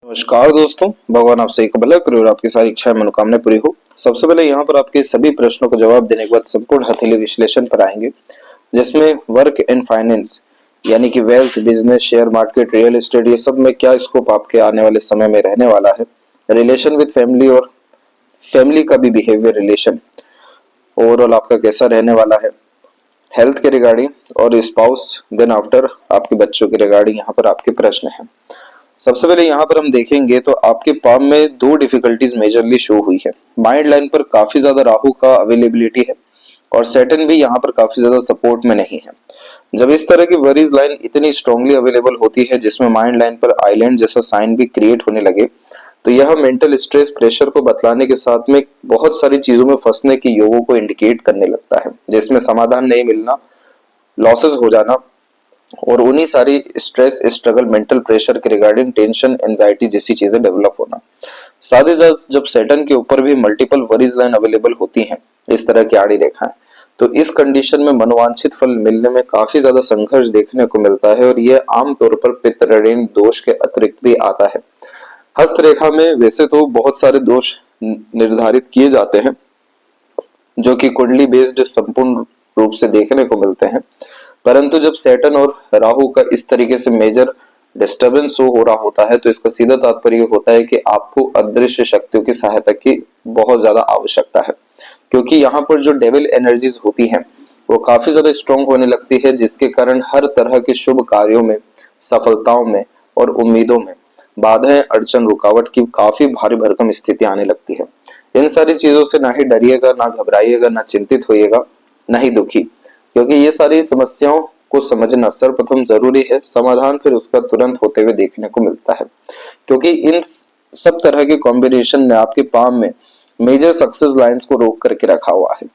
नमस्कार दोस्तों, भगवान आपसे एक भला करे और आपकी सारी इच्छाएं मनोकामनाएं पूरी हो। सबसे पहले यहाँ पर आपके सभी प्रश्नों का जवाब देने के बाद संपूर्ण हथेली विश्लेषण पर आएंगे, जिसमें वर्क एंड फाइनेंस यानी कि wealth, business, share market, real estate, ये सब में क्या स्कोप आपके आने वाले समय में रहने वाला है। रिलेशन विद फैमिली और फैमिली का भी बिहेवियर, रिलेशन ओवरऑल आपका कैसा रहने वाला है। हेल्थ के रिगार्डिंग और स्पाउस, देन आफ्टर आपके बच्चों के रिगार्डिंग यहाँ पर आपके प्रश्न हैं। सबसे पहले यहाँ पर हम देखेंगे तो आपके पाम में दो डिफिकल्टीज मेजरली शो हुई है। माइंड लाइन पर काफी ज्यादा राहु का अवेलेबिलिटी है और सैटर्न भी यहाँ पर काफी ज्यादा सपोर्ट में नहीं है। जब इस तरह की वरीज लाइन इतनी स्ट्रांगली अवेलेबल होती है जिसमें माइंड लाइन पर आइलैंड जैसा साइन भी क्रिएट होने लगे, तो यह मेंटल स्ट्रेस, प्रेशर को बतलाने के साथ में बहुत सारी चीजों में फंसने के योगों को इंडिकेट करने लगता है, जिसमें समाधान नहीं मिलना, लॉसेस हो जाना और उन्हीं सारी स्ट्रेस, स्ट्रगल, मेंटल प्रेशर के रिगार्डिंग टेंशन, एंजाइटी जैसी चीजें डेवलप होना। साथ ही साथ जब सैटर्न के ऊपर भी मल्टीपल वरीज लाइन अवेलेबल होती हैं, इस तरह की आड़ी रेखाएं, तो इस कंडीशन में मनोवांछित फल मिलने में काफी ज्यादा संघर्ष देखने को मिलता है और यह आमतौर पर पित्त ऋण दोष के अतिरिक्त भी आता है। हस्तरेखा में वैसे तो बहुत सारे दोष निर्धारित किए जाते हैं जो कि कुंडली बेस्ड संपूर्ण रूप से देखने को मिलते हैं, परंतु जब सैटर्न और राहु का इस तरीके से मेजर डिस्टरबेंस हो रहा होता है तो इसका सीधा तात्पर्य होता है कि आपको अदृश्य शक्तियों की सहायता की बहुत ज्यादा आवश्यकता है, क्योंकि यहाँ पर जो डेविल एनर्जीज होती हैं वो काफी ज्यादा स्ट्रॉन्ग होने लगती है, जिसके कारण हर तरह के शुभ कार्यों में, सफलताओं में और उम्मीदों में बाधाएं, अड़चन, रुकावट की काफी भारी भरकम स्थिति आने लगती है। इन सारी चीजों से ना ही डरिएगा, ना घबराइएगा, ना चिंतित होइएगा, ना ही दुखी, क्योंकि ये सारी समस्याओं को समझना सर्वप्रथम जरूरी है, समाधान फिर उसका तुरंत होते हुए देखने को मिलता है, क्योंकि इन सब तरह के कॉम्बिनेशन ने आपके पाम में मेजर सक्सेस लाइंस को रोक करके रखा हुआ है।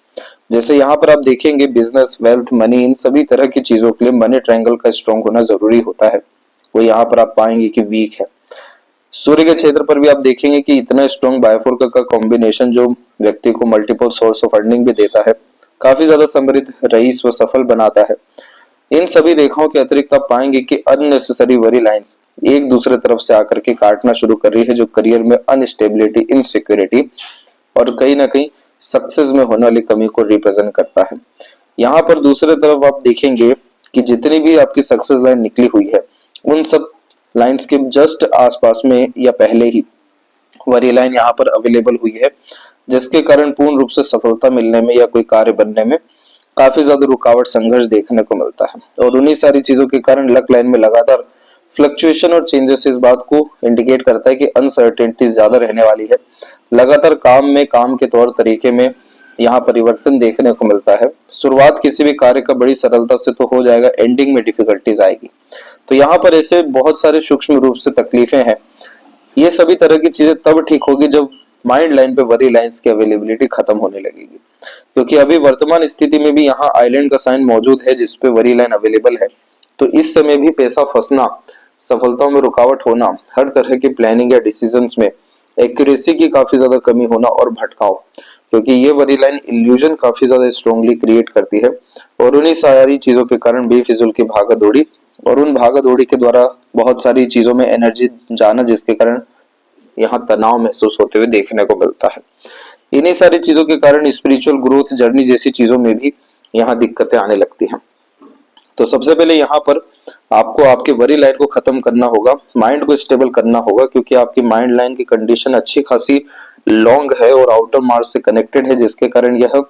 जैसे यहाँ पर आप देखेंगे बिजनेस, वेल्थ, मनी, इन सभी तरह की चीजों के लिए मनी ट्रायंगल का स्ट्रॉन्ग होना जरूरी होता है, वो यहाँ पर आप पाएंगे कि वीक है। सूर्य के क्षेत्र पर भी आप देखेंगे कि इतना स्ट्रॉन्ग बायफोर का कॉम्बिनेशन जो व्यक्ति को मल्टीपल सोर्स ऑफ अर्निंग भी देता है, काफी ज्यादा समृद्ध, रईस व सफल बनाता है। इन सभी रेखाओं के अतिरिक्त आप पाएंगे कि अननेसेसरी वरी लाइंस एक दूसरे तरफ से आकर के काटना शुरू कर रही है, जो करियर में अनस्टेबिलिटी, इनसिक्योरिटी और कहीं ना कहीं सक्सेस में होने वाली कमी को रिप्रेजेंट करता है। यहाँ पर दूसरे तरफ आप देखेंगे कि जितनी भी आपकी सक्सेस लाइन निकली हुई है उन सब लाइंस के जस्ट आसपास में या पहले ही वरी लाइन यहाँ पर अवेलेबल हुई है, जिसके कारण पूर्ण रूप से सफलता मिलने में या कोई कार्य बनने में काफी ज्यादा रुकावट, संघर्ष देखने को मिलता है। और उन्हीं सारी चीजों के कारण लक लाइन में लगातार फ्लक्चुएशन और चेंजेस इस बात को इंडिकेट करता है कि अनसर्टेनिटी ज्यादा रहने वाली है। लगातार काम में, काम के तौर तरीके में यहाँ परिवर्तन देखने को मिलता है। शुरुआत किसी भी कार्य का बड़ी सरलता से तो हो जाएगा, एंडिंग में डिफिकल्टीज आएगी। तो यहाँ पर ऐसे बहुत सारे सूक्ष्म रूप से तकलीफें हैं। ये सभी तरह की चीजें तब ठीक होगी जब माइंड लाइन पे वरी लाइंस की अवेलेबिलिटी खत्म होने लगेगी, क्योंकि अभी वर्तमान स्थिति में भी यहाँ आइलैंड का साइन मौजूद है जिसपे वरी लाइन अवेलेबल है। तो इस समय भी पैसा फंसना, सफलताओं में रुकावट होना, हर तरह की प्लानिंग या डिसीजंस में एक्यूरेसी की काफी ज्यादा कमी होना और भटकाव, क्योंकि ये वरी लाइन इल्यूजन काफी ज्यादा स्ट्रांगली क्रिएट करती है और उन्हीं सारी चीजों के कारण बेफिजूल की भागा दौड़ी और उन भागा दौड़ी के द्वारा बहुत सारी चीजों में एनर्जी जाना, जिसके कारण यहाँ तनाव महसूस होते हुए देखने को मिलता है। इन्हीं सारी चीजों के कारण स्पिरिचुअल ग्रोथ जर्नी जैसी चीजों में भी यहाँ दिक्कतें आने लगती हैं। तो सबसे पहले यहाँ पर आपको आपके वरी लाइन को खत्म करना होगा, माइंड को स्टेबल करना होगा, क्योंकि आपकी माइंड लाइन की कंडीशन अच्छी खासी लॉन्ग है और आउटर मार्स से कनेक्टेड है, जिसके कारण यह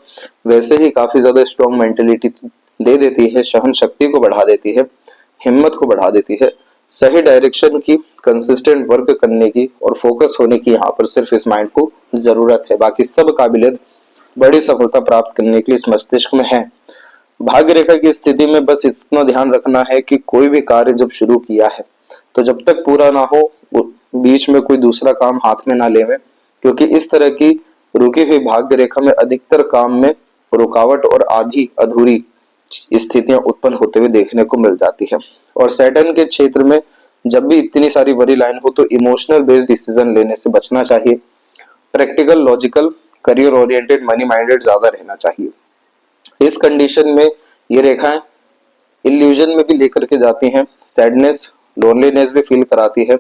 वैसे ही काफी ज्यादा स्ट्रॉन्ग मेंटेलिटी दे देती है, सहन शक्ति को बढ़ा देती है, हिम्मत को बढ़ा देती है, सही डायरेक्शन की, कंसिस्टेंट वर्क करने की और फोकस होने की यहाँ पर सिर्फ इस माइंड को जरूरत है। बाकी सब काबिलियत बड़ी सफलता प्राप्त करने के लिए इस मस्तिष्क में है। भाग्य रेखा की स्थिति में बस इतना ध्यान रखना है कि कोई भी कार्य जब शुरू किया है तो जब तक पूरा ना हो बीच में कोई दूसरा काम हाथ में ना लेवे, क्योंकि इस तरह की रुकी हुई भाग्य रेखा में अधिकतर काम में रुकावट और आधी अधूरी स्थितियां उत्पन्न होते हुए देखने को मिल जाती है। और सैटर्न के क्षेत्र में जब भी इतनी सारी वरी लाइन हो तो इमोशनल बेस्ड डिसीजन लेने से बचना चाहिए। Practical, logical, career oriented, money minded ज्यादा रहना चाहिए। इस कंडीशन में ये रेखाएं इल्यूजन में भी लेकर के जाती हैं, सैडनेस, लोनलीनेस भी फील कराती है,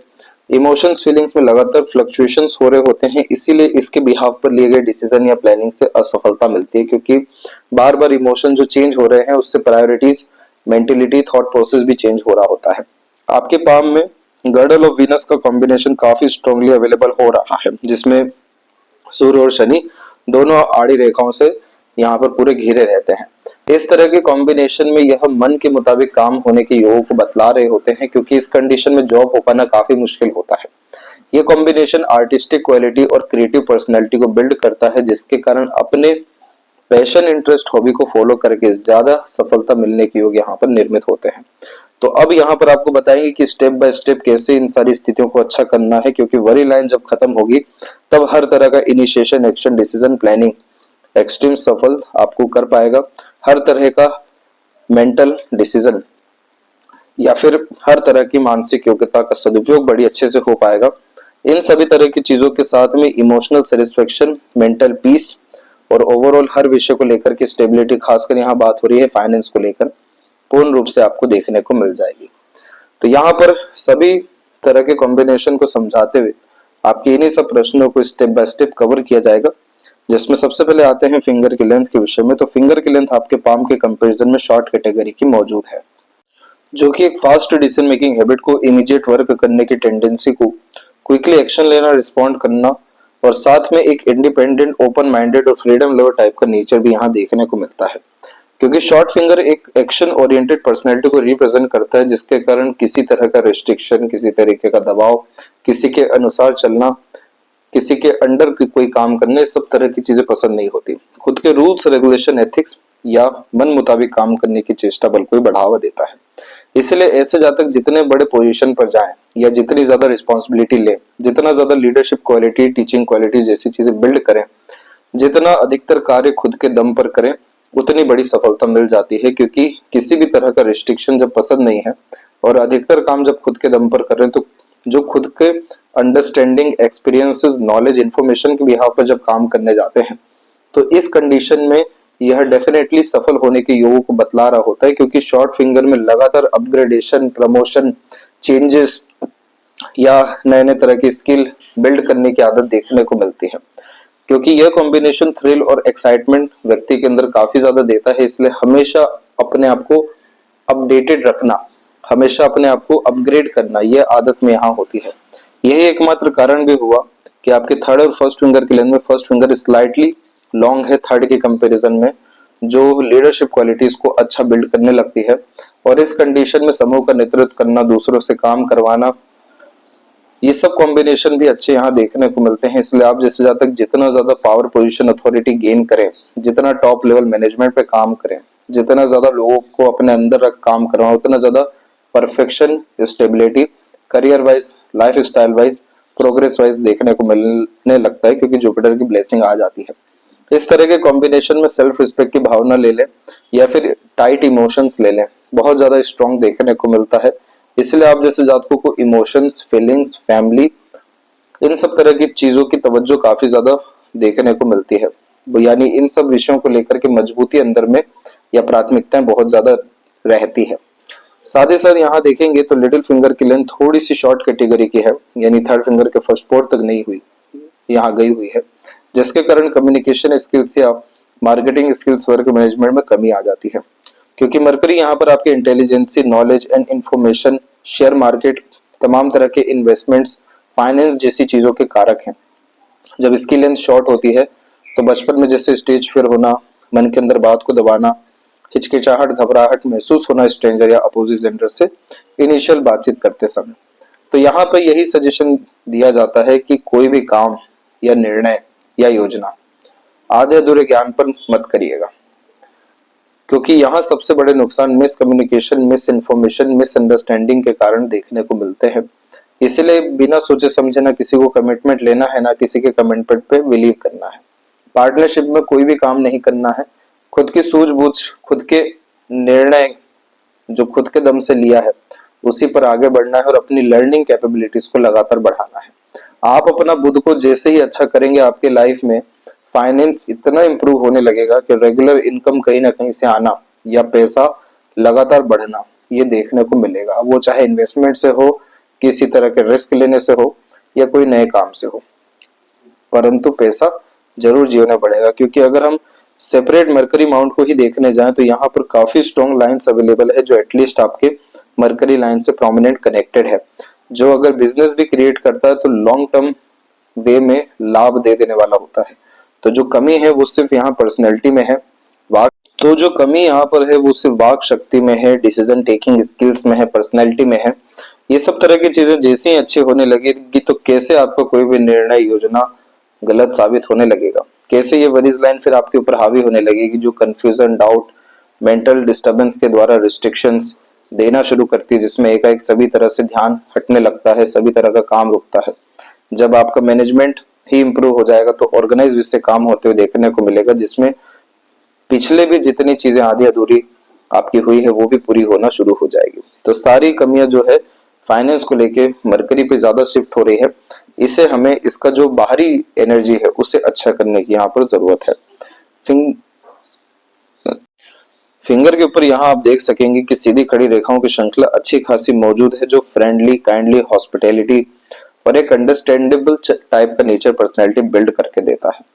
इमोशंस फीलिंग्स में लगातार फ्लक्चुएशंस हो रहे होते हैं, इसीलिए इसके बिहाफ पर लिए गए डिसीजन या प्लानिंग से असफलता मिलती है, क्योंकि बार बार इमोशन जो चेंज हो रहे हैं उससे प्रायोरिटीज, मेंटेलिटी, थॉट प्रोसेस भी चेंज हो रहा होता है। आपके पाम में गर्डल ऑफ वीनस का कॉम्बिनेशन काफी स्ट्रांगली अवेलेबल हो रहा है, जिसमें सूर्य और शनि दोनों आड़ी रेखाओं से यहाँ पर पूरे घिरे रहते हैं। इस तरह के कॉम्बिनेशन में यह मन के मुताबिक काम होने के योग को बतला रहे होते हैं, क्योंकि इस कंडीशन में जॉब हो पाना काफी मुश्किल होता है। यह कॉम्बिनेशन आर्टिस्टिक क्वालिटी और क्रिएटिव पर्सनैलिटी को बिल्ड करता है, जिसके कारण अपने पैशन, इंटरेस्ट, हॉबी को फॉलो करके ज्यादा सफलता मिलने के योग यहाँ पर निर्मित होते हैं। तो अब यहाँ पर आपको बताएंगे कि स्टेप बाय स्टेप कैसे इन सारी स्थितियों को अच्छा करना है, क्योंकि वरी लाइन जब खत्म होगी तब हर तरह का initiation, action, decision, planning extreme सफल आपको कर पाएगा। हर तरह का मेंटल डिसीजन या फिर हर तरह की मानसिक योग्यता का सदुपयोग बड़ी अच्छे से हो पाएगा। इन सभी तरह की चीजों के साथ में इमोशनल सेटिस्फेक्शन, मेंटल पीस और ओवरऑल हर विषय को लेकर के स्टेबिलिटी, खासकर यहाँ बात हो रही है फाइनेंस को लेकर, पूर्ण रूप से आपको देखने को मिल जाएगी। तो यहाँ पर सभी तरह के कॉम्बिनेशन को समझाते हुए आपके इन्हीं सब प्रश्नों को स्टेप बाय स्टेप कवर किया जाएगा, जिसमें सबसे पहले आते हैं फिंगर की लेंथ के विषय में। तो फिंगर की लेंथ आपके पाम के कंपैरिजन में शॉर्ट कैटेगरी की मौजूद है, जो कि एक फास्ट डिसीजन मेकिंग हैबिट को, इमीडिएट वर्क करने की टेंडेंसी को, क्विकली एक्शन लेना, रिस्पॉन्ड करना और साथ में एक इंडिपेंडेंट, ओपन माइंडेड और फ्रीडम लवर टाइप का नेचर भी यहाँ देखने को मिलता है। क्योंकि शॉर्ट फिंगर एक एक्शन ओरिएंटेड पर्सनैलिटी को रिप्रेजेंट करता है, जिसके कारण किसी तरह का रिस्ट्रिक्शन, किसी तरीके का दबाव, किसी के अनुसार चलना, किसी के अंडर कोई काम करने, सब तरह की चीजें पसंद नहीं होती। खुद के रूल्स, रेगुलेशन, एथिक्स या मन मुताबिक काम करने की चेष्टा बल को बढ़ावा देता है। इसलिए ऐसे जातक जितने बड़े पोजीशन पर जाएं या जितनी ज्यादा रिस्पॉन्सिबिलिटी ले, जितना ज्यादा लीडरशिप क्वालिटी, टीचिंग क्वालिटी जैसी चीजें बिल्ड करें, जितना अधिकतर कार्य खुद के दम पर करें, उतनी बड़ी सफलता मिल जाती है। क्योंकि किसी भी तरह का रिस्ट्रिक्शन जब पसंद नहीं है और अधिकतर काम जब खुद के दम पर कर रहे हैं, तो जो खुद के अंडरस्टैंडिंग, एक्सपीरियंसेस, नॉलेज, इंफॉर्मेशन के बिहाफ पर जब काम करने जाते हैं, तो इस कंडीशन में यह डेफिनेटली सफल होने के योगों को बतला रहा होता है। क्योंकि शॉर्ट फिंगर में लगातार अपग्रेडेशन, प्रमोशन, चेंजेस या नए नए तरह की स्किल बिल्ड करने की आदत देखने को मिलती है। क्योंकि यह कॉम्बिनेशन थ्रिल और एक्साइटमेंट व्यक्ति के अंदर काफी ज्यादा देता है, इसलिए हमेशा अपने आप को अपडेटेड रखना, हमेशा अपने आप को अपग्रेड करना, यह आदत में यहाँ होती है। यही एकमात्र कारण भी हुआ कि आपके थर्ड और फर्स्ट फिंगर के लेंथ में फर्स्ट फिंगर स्लाइटली लॉन्ग है थर्ड के कंपैरिजन में, जो लीडरशिप क्वालिटीज को अच्छा बिल्ड करने लगती है। और इस कंडीशन में समूह का नेतृत्व करना, दूसरों से काम करवाना, ये सब कॉम्बिनेशन भी अच्छे यहाँ देखने को मिलते हैं। इसलिए आप जैसे जातक जितना ज्यादा पावर, पोजीशन, अथॉरिटी गेन करें, जितना टॉप लेवल मैनेजमेंट पे काम करें, जितना ज्यादा लोगों को अपने अंदर रख काम करवाएं, उतना ज्यादा perfection, stability, career wise, life style wise, progress wise देखने को मिलने लगता है, क्योंकि जुपिटर की ब्लेसिंग आ जाती है। इस तरह के कॉम्बिनेशन में सेल्फ रिस्पेक्ट की भावना ले लें या फिर टाइट इमोशंस ले लें, बहुत ज्यादा स्ट्रॉन्ग देखने को मिलता है। इसलिए आप जैसे जातकों को इमोशंस, फीलिंग्स, फैमिली, इन सब तरह की चीजों की तवज्जो काफी ज्यादा देखने को मिलती है। यानी इन सब विषयों को लेकर के मजबूती अंदर में या प्राथमिकताएं बहुत ज्यादा रहती है। साथ ही साथ यहाँ देखेंगे तो लिटिल फिंगर की लेंथ थोड़ी सी शॉर्ट कैटेगरी की है, यानी थर्ड फिंगर के फर्स्ट फोर तक नहीं हुई, यहाँ गई हुई है, जिसके कारण कम्युनिकेशन स्किल्स या मार्केटिंग स्किल्स, वर्क मैनेजमेंट में कमी आ जाती है। क्योंकि मरकरी यहाँ पर आपके intelligence, knowledge and information, share market, तमाम तरह के इन्वेस्टमेंट्स, फाइनेंस जैसी चीजों के कारक हैं। जब इसकी लेंथ शॉर्ट होती है तो बचपन में जैसे स्टेज फियर होना, मन के अंदर बात को दबाना, हिचकिचाहट, घबराहट महसूस होना स्ट्रेंजर या अपोजिट जेंडर से इनिशियल बातचीत करते समय, तो यहाँ पर यही सजेशन दिया जाता है कि कोई भी काम या निर्णय या योजना आधे अधूरे ज्ञान पर मत करिएगा। क्योंकि यहाँ सबसे बड़े नुकसान मिसकम्युनिकेशन, मिस इन्फॉर्मेशन, मिसअंडरस्टैंडिंग के कारण देखने को मिलते हैं। इसलिए बिना सोचे समझे ना किसी को कमिटमेंट लेना है, ना किसी के कमिटमेंट पे बिलीव करना है। पार्टनरशिप में कोई भी काम नहीं करना है, खुद की सूझबूझ, खुद के निर्णय जो खुद के दम से लिया है उसी पर आगे बढ़ना है और अपनी लर्निंग कैपेबिलिटीज को लगातार बढ़ाना है। आप अपना बुद्ध को जैसे ही अच्छा करेंगे, आपके लाइफ में फाइनेंस इतना इंप्रूव होने लगेगा कि रेगुलर इनकम कहीं ना कहीं से आना या पैसा लगातार बढ़ना ये देखने को मिलेगा। अब वो चाहे इन्वेस्टमेंट से हो किसी तरह के रिस्क लेने से हो या कोई नए काम से हो, परंतु पैसा जरूर जीवन में बढ़ेगा। क्योंकि अगर हम सेपरेट मरकरी माउंट को ही देखने जाएं तो यहाँ पर काफी स्ट्रॉन्ग लाइंस अवेलेबल है जो एटलीस्ट आपके मरकरी लाइन से प्रोमिनेंट कनेक्टेड है, जो अगर बिजनेस भी क्रिएट करता है तो लॉन्ग टर्म वे में लाभ दे देने वाला होता है। तो जो कमी है वो सिर्फ यहाँ पर्सनैलिटी में है, वाक तो जो कमी यहाँ पर है वो सिर्फ वाक शक्ति में है, डिसीजन टेकिंग स्किल्स में है, पर्सनैलिटी में है। ये सब तरह की चीजें जैसे ही अच्छी होने लगेगी तो कैसे आपका कोई भी निर्णय योजना गलत साबित होने लगेगा, कैसे ये वरीज लाइन फिर आपके ऊपर हावी होने लगेगी, जो कंफ्यूजन, डाउट, मेंटल डिस्टर्बेंस के द्वारा रिस्ट्रिक्शंस देना शुरू करती है, जिसमें एकाएक सभी तरह से ध्यान हटने लगता है, सभी तरह का काम रुकता है। जब आपका मैनेजमेंट ही इंप्रूव हो जाएगा तो ऑर्गेनाइज विषय काम होते हुए देखने को मिलेगा, जिसमें पिछले भी जितनी चीजें आधी अधूरी आपकी हुई है वो भी पूरी होना शुरू हो जाएगी। तो सारी कमियां जो है फाइनेंस को लेके मरकरी पे ज्यादा शिफ्ट हो रही है, इसे हमें इसका जो बाहरी एनर्जी है उसे अच्छा करने की यहाँ पर जरूरत है। फिंगर के ऊपर यहाँ आप देख सकेंगे कि सीधी खड़ी रेखाओं की श्रृंखला अच्छी खासी मौजूद है, जो फ्रेंडली, काइंडली, हॉस्पिटैलिटी और एक अंडरस्टैंडेबल टाइप का नेचर पर्सनैलिटी बिल्ड करके देता है।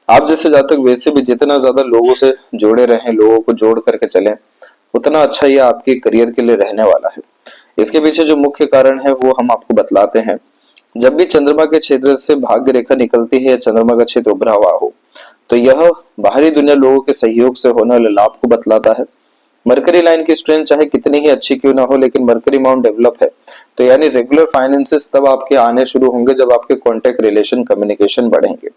आप जैसे जातक वैसे भी जितना ज्यादा लोगों से जोड़े रहें, लोगों को जोड़ करके चलें, उतना अच्छा ये आपके करियर के लिए रहने वाला है। इसके पीछे जो मुख्य कारण है वो हम आपको बतलाते हैं। जब भी चंद्रमा के क्षेत्र से भाग्य रेखा निकलती है या चंद्रमा का क्षेत्र उभरा हुआ हो तो यह बाहरी दुनिया लोगों के सहयोग से होने वाले लाभ को बतलाता है। मरकरी लाइन की स्ट्रेंथ चाहे कितनी ही अच्छी क्यों ना हो, लेकिन मरकरी माउंट डेवलप है तो यानी रेगुलर फाइनेंसेस तब आपके आने शुरू होंगे जब आपके कॉन्टेक्ट रिलेशन कम्युनिकेशन बढ़ेंगे।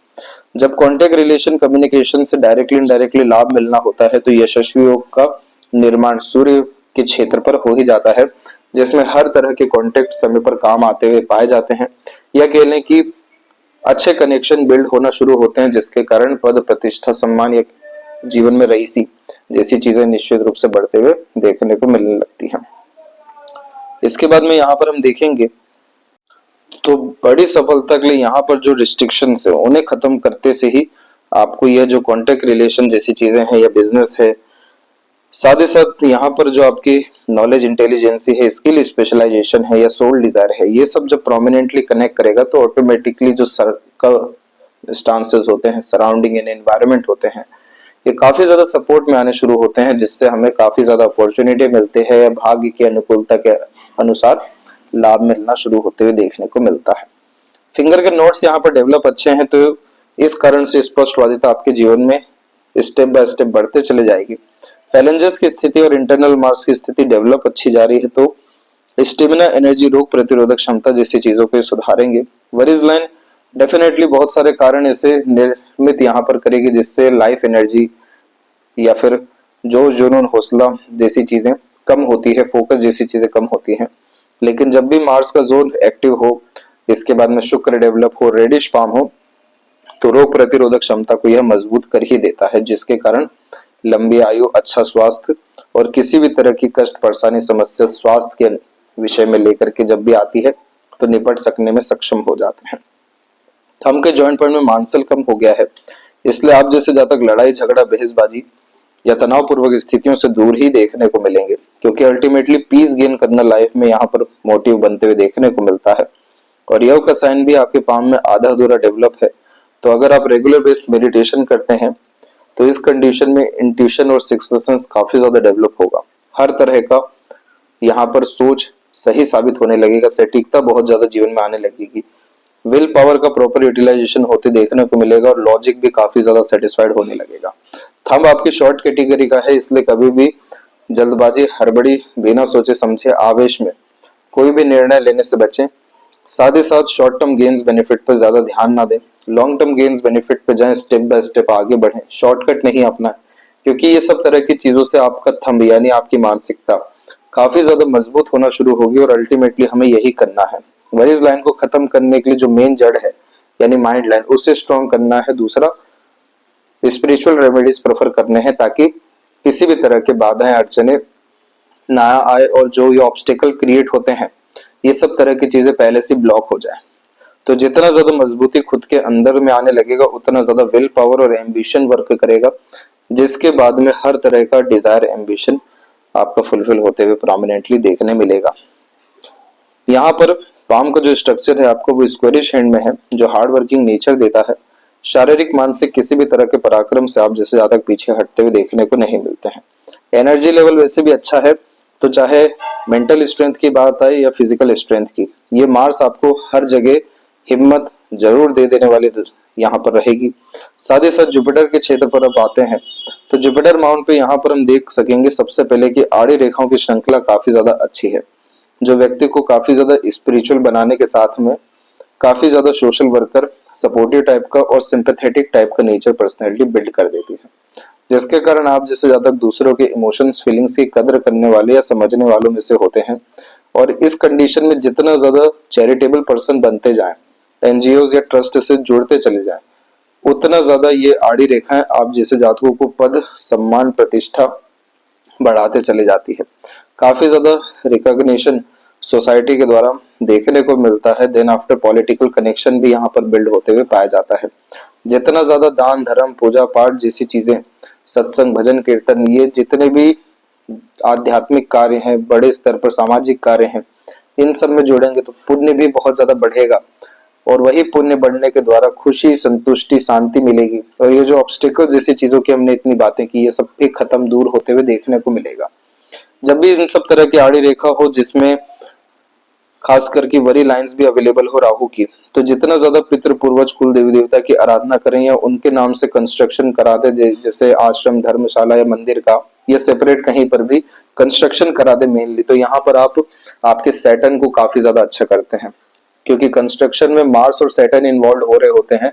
जब कॉन्टेक्ट रिलेशन कम्युनिकेशन से डायरेक्टली इनडायरेक्टली लाभ मिलना होता है तो यशस्वी योग का निर्माण सूर्य के क्षेत्र पर हो ही जाता है, जिसमें हर तरह के कॉन्टेक्ट समय पर काम आते हुए पाए जाते हैं, या कह लें कि अच्छे कनेक्शन बिल्ड होना शुरू होते हैं, जिसके कारण पद, प्रतिष्ठा, सम्मान या जीवन में रईसी जैसी चीजें निश्चित रूप से बढ़ते हुए देखने को मिलने लगती हैं। इसके बाद में यहाँ पर हम देखेंगे तो बड़ी सफलता के लिए यहाँ पर जो रिस्ट्रिक्शंस है उन्हें खत्म करते से ही आपको यह जो कॉन्टेक्ट रिलेशन जैसी चीजें हैं या बिजनेस है, साथ ही साथ यहाँ पर जो आपकी नॉलेज, इंटेलिजेंसी है, स्किल स्पेशलाइजेशन है या सोल डिजायर है, ये सब जब प्रोमिनेंटली कनेक्ट करेगा तो ऑटोमेटिकली जो सर्कल स्टांसेस होते हैं, सराउंडिंग एंड एनवायरनमेंट होते हैं, ये काफी ज्यादा सपोर्ट में आने शुरू होते हैं, जिससे हमें काफी ज्यादा अपॉर्चुनिटी मिलते हैं या भाग्य की अनुकूलता के अनुसार लाभ मिलना शुरू होते हुए देखने को मिलता है। फिंगर के नोट्स यहाँ पर डेवलप अच्छे हैं तो इस कारण से स्पष्टवादिता आपके जीवन में स्टेप बाय स्टेप बढ़ते चले जाएगी। फैलेंजेस की स्थिति और इंटरनल मार्क्स की स्थिति डेवलप अच्छी जा रही है तो स्टेमिना, एनर्जी, रोग प्रतिरोधक क्षमता जैसी चीजों को सुधारेंगे। वरीज लाइन डेफिनेटली बहुत सारे कारण ऐसे निर्मित यहाँ पर करेगी जिससे लाइफ एनर्जी या फिर जोश, जुनून, हौसला जैसी चीजें कम होती है, फोकस जैसी चीजें कम होती हैं। लेकिन जब भी मार्स का जोन एक्टिव हो, इसके बाद में शुक्र डेवलप हो, रेडिश पाम हो, तो रोग प्रतिरोधक क्षमता को यह मजबूत कर ही देता है, जिसके कारण लंबी आयु, अच्छा स्वास्थ्य और किसी भी तरह की कष्ट, परेशानी, समस्या स्वास्थ्य के विषय में लेकर के जब भी आती है तो निपट सकने में सक्षम हो जाते हैं। थंब के जॉइंट पॉइंट में मांसल कम हो गया है, इसलिए आप जैसे जातक लड़ाई झगड़ा, बहसबाजी या तनावपूर्वक स्थितियों से दूर ही देखने को मिलेंगे, क्योंकि अल्टीमेटली पीस गेन करना लाइफ में यहाँ पर मोटिव बनते हुए देखने को मिलता है। और योग का साइन भी आपके पाम में आधा अधूरा डेवलप है, तो अगर आप रेगुलर बेस्ड मेडिटेशन करते हैं तो इस कंडीशन में इंट्यूशन और सिक्स्थ सेंस काफी ज्यादा डेवलप होगा। हर तरह का यहाँ पर सोच सही साबित होने लगेगा, सटीकता बहुत ज्यादा जीवन में आने लगेगी, विल पावर का प्रॉपर यूटिलाइजेशन होते देखने को मिलेगा और लॉजिक भी काफी ज्यादा सेटिस्फाइड होने लगेगा। थंब आपकी शॉर्ट कैटेगरी का है, इसलिए कभी भी जल्दबाजी, हड़बड़ी, बिना सोचे समझे आवेश में कोई भी निर्णय लेने से बचें। साथ ही साथ शॉर्ट टर्म गेन्स बेनिफिट पर ज्यादा ध्यान ना दें, लॉन्ग टर्म गेन्स बेनिफिट पर जाएं, स्टेप बाय स्टेप आगे बढ़ें, शॉर्टकट नहीं अपनाएं, क्योंकि ये सब तरह की चीजों से आपका थंब यानी आपकी मानसिकता काफी ज्यादा मजबूत होना शुरू होगी और अल्टीमेटली हमें यही करना है। वरीज लाइन को खत्म करने के लिए जो मेन जड़ है यानी माइंड लाइन, उसे स्ट्रॉन्ग करना है। दूसरा, स्पिरिचुअल रेमेडीज प्रेफर करने हैं ताकि किसी भी तरह के बाधाएं, अड़चने ना आए और जो ये ऑब्स्टेकल क्रिएट होते हैं ये सब तरह की चीजें पहले से ब्लॉक हो जाए। तो जितना ज्यादा मजबूती खुद के अंदर में आने लगेगा उतना ज्यादा विल पावर और एम्बिशन वर्क करेगा, जिसके बाद में हर तरह का डिजायर, एम्बिशन आपका फुलफिल होते हुए प्रोमिनेंटली देखने मिलेगा। यहाँ पर पाम का जो स्ट्रक्चर है आपको वो स्क्वेरिश हैंड में है, जो हार्ड वर्किंग नेचर देता है। शारीरिक मानसिक किसी भी तरह के पराक्रम से आप जैसे ज्यादा पीछे हटते हुए देखने को नहीं मिलते हैं। एनर्जी लेवल वैसे भी अच्छा है, तो चाहे मेंटल स्ट्रेंथ की बात आए या फिजिकल स्ट्रेंथ की, ये मार्स आपको हर जगह हिम्मत जरूर दे देने वाली यहाँ पर रहेगी। साथ ही साथ जुपिटर के क्षेत्र पर आप आते हैं तो जुपिटर माउंट पे यहाँ पर हम देख सकेंगे सबसे पहले कि आड़ी रेखाओं की श्रृंखला काफी ज्यादा अच्छी है, जो व्यक्ति को काफी ज्यादा स्पिरिचुअल बनाने के साथ में काफी ज्यादा सोशल वर्कर, सपोर्टिव टाइप का और सिंपैथेटिक टाइप का नेचर पर्सनैलिटी बिल्ड कर देती है, जिसके कारण आप जैसे ज्यादा दूसरों के इमोशंस फीलिंग्स की कदर करने वाले या समझने वालों में से होते हैं। और इस कंडीशन में जितना ज्यादा चैरिटेबल पर्सन बनते जाएं, एनजीओ या ट्रस्ट से जुड़ते चले जाएं, उतना ज्यादा ये आड़ी रेखाएं आप जैसे जातकों को पद, सम्मान, प्रतिष्ठा बढ़ाते चले जाती है। काफी ज्यादा रिकॉग्निशन सोसाइटी के द्वारा देखने को मिलता है। देन आफ्टर पॉलिटिकल कनेक्शन भी यहाँ पर बिल्ड होते हुए पाया जाता है। जितना ज्यादा दान धर्म पूजा पाठ जैसी चीजें, सत्संग भजन कीर्तन, ये जितने भी आध्यात्मिक कार्य हैं, बड़े स्तर पर सामाजिक कार्य हैं, इन सब में जुड़ेंगे तो पुण्य भी बहुत ज्यादा बढ़ेगा। और वही पुण्य बढ़ने के द्वारा खुशी, संतुष्टि, शांति मिलेगी। और ये जो ऑब्स्टिकल जैसी चीजों की हमने इतनी बातें की, ये सब भी खत्म, दूर होते हुए देखने को मिलेगा। जब भी इन सब तरह की आड़ी रेखा हो जिसमें खास करके वरी लाइंस भी अवेलेबल हो राहु की, तो जितना ज्यादा पितृ पूर्वज कुल देवी देवता की आराधना करें या उनके नाम से कंस्ट्रक्शन करा दे, जैसे आश्रम, धर्मशाला या मंदिर का, या सेपरेट कहीं पर भी कंस्ट्रक्शन करा दे मेनली, तो यहाँ पर आप आपके सैटर्न को काफी ज्यादा अच्छा करते हैं, क्योंकि कंस्ट्रक्शन में मार्स और सैटर्न इन्वॉल्व हो रहे होते हैं।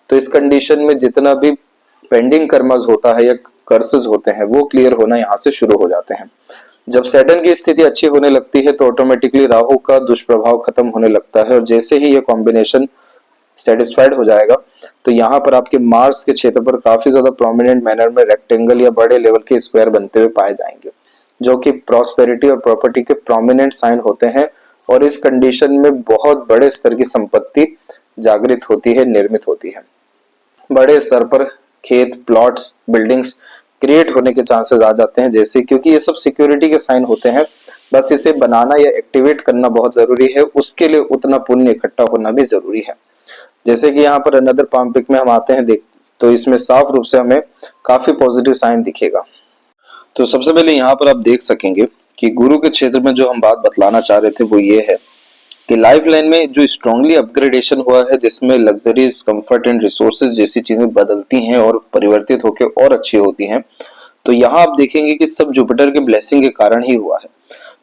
तो इस कंडीशन में जितना भी पेंडिंग कर्मस होता है या कर्सेस होते हैं, वो क्लियर होना यहाँ से शुरू हो जाते हैं। जब सैटर्न की स्थिति अच्छी होने लगती है तो ऑटोमेटिकली राहु का दुष्प्रभाव खत्म होने लगता है, और जैसे ही ये कॉम्बिनेशन सेटिस्फाइड हो जाएगा तो यहाँ पर आपके मार्स के क्षेत्र पर काफी ज्यादा प्रोमिनेंट मैनर में रेक्टेंगल या बड़े लेवल के स्क्वायर बनते हुए पाए जाएंगे, जो कि प्रॉस्पेरिटी और प्रॉपर्टी के प्रोमिनेंट साइन होते हैं। और इस कंडीशन में बहुत बड़े स्तर की संपत्ति जागृत होती है, निर्मित होती है। बड़े स्तर पर खेत, प्लॉट्स, बिल्डिंग्स क्रिएट होने के चांसेस आ जाते हैं, जैसे क्योंकि ये सब सिक्योरिटी के साइन होते हैं। बस इसे बनाना या एक्टिवेट करना बहुत जरूरी है, उसके लिए उतना पुण्य इकट्ठा होना भी जरूरी है। जैसे कि यहाँ पर अनदर पाम पिक में हम आते हैं देख, तो इसमें साफ रूप से हमें काफी पॉजिटिव साइन दिखेगा। तो सबसे पहले यहाँ पर आप देख सकेंगे कि गुरु के क्षेत्र में जो हम बात बतलाना चाह रहे थे वो ये है कि लाइफ लाइन में जो स्ट्रांगली अपग्रेडेशन हुआ है, जिसमें लग्जरीज, कंफर्ट एंड रिसोर्सेज जैसी चीजें बदलती हैं और परिवर्तित होकर और अच्छी होती हैं, तो यहाँ आप देखेंगे कि सब जुपिटर के ब्लेसिंग के कारण ही हुआ है,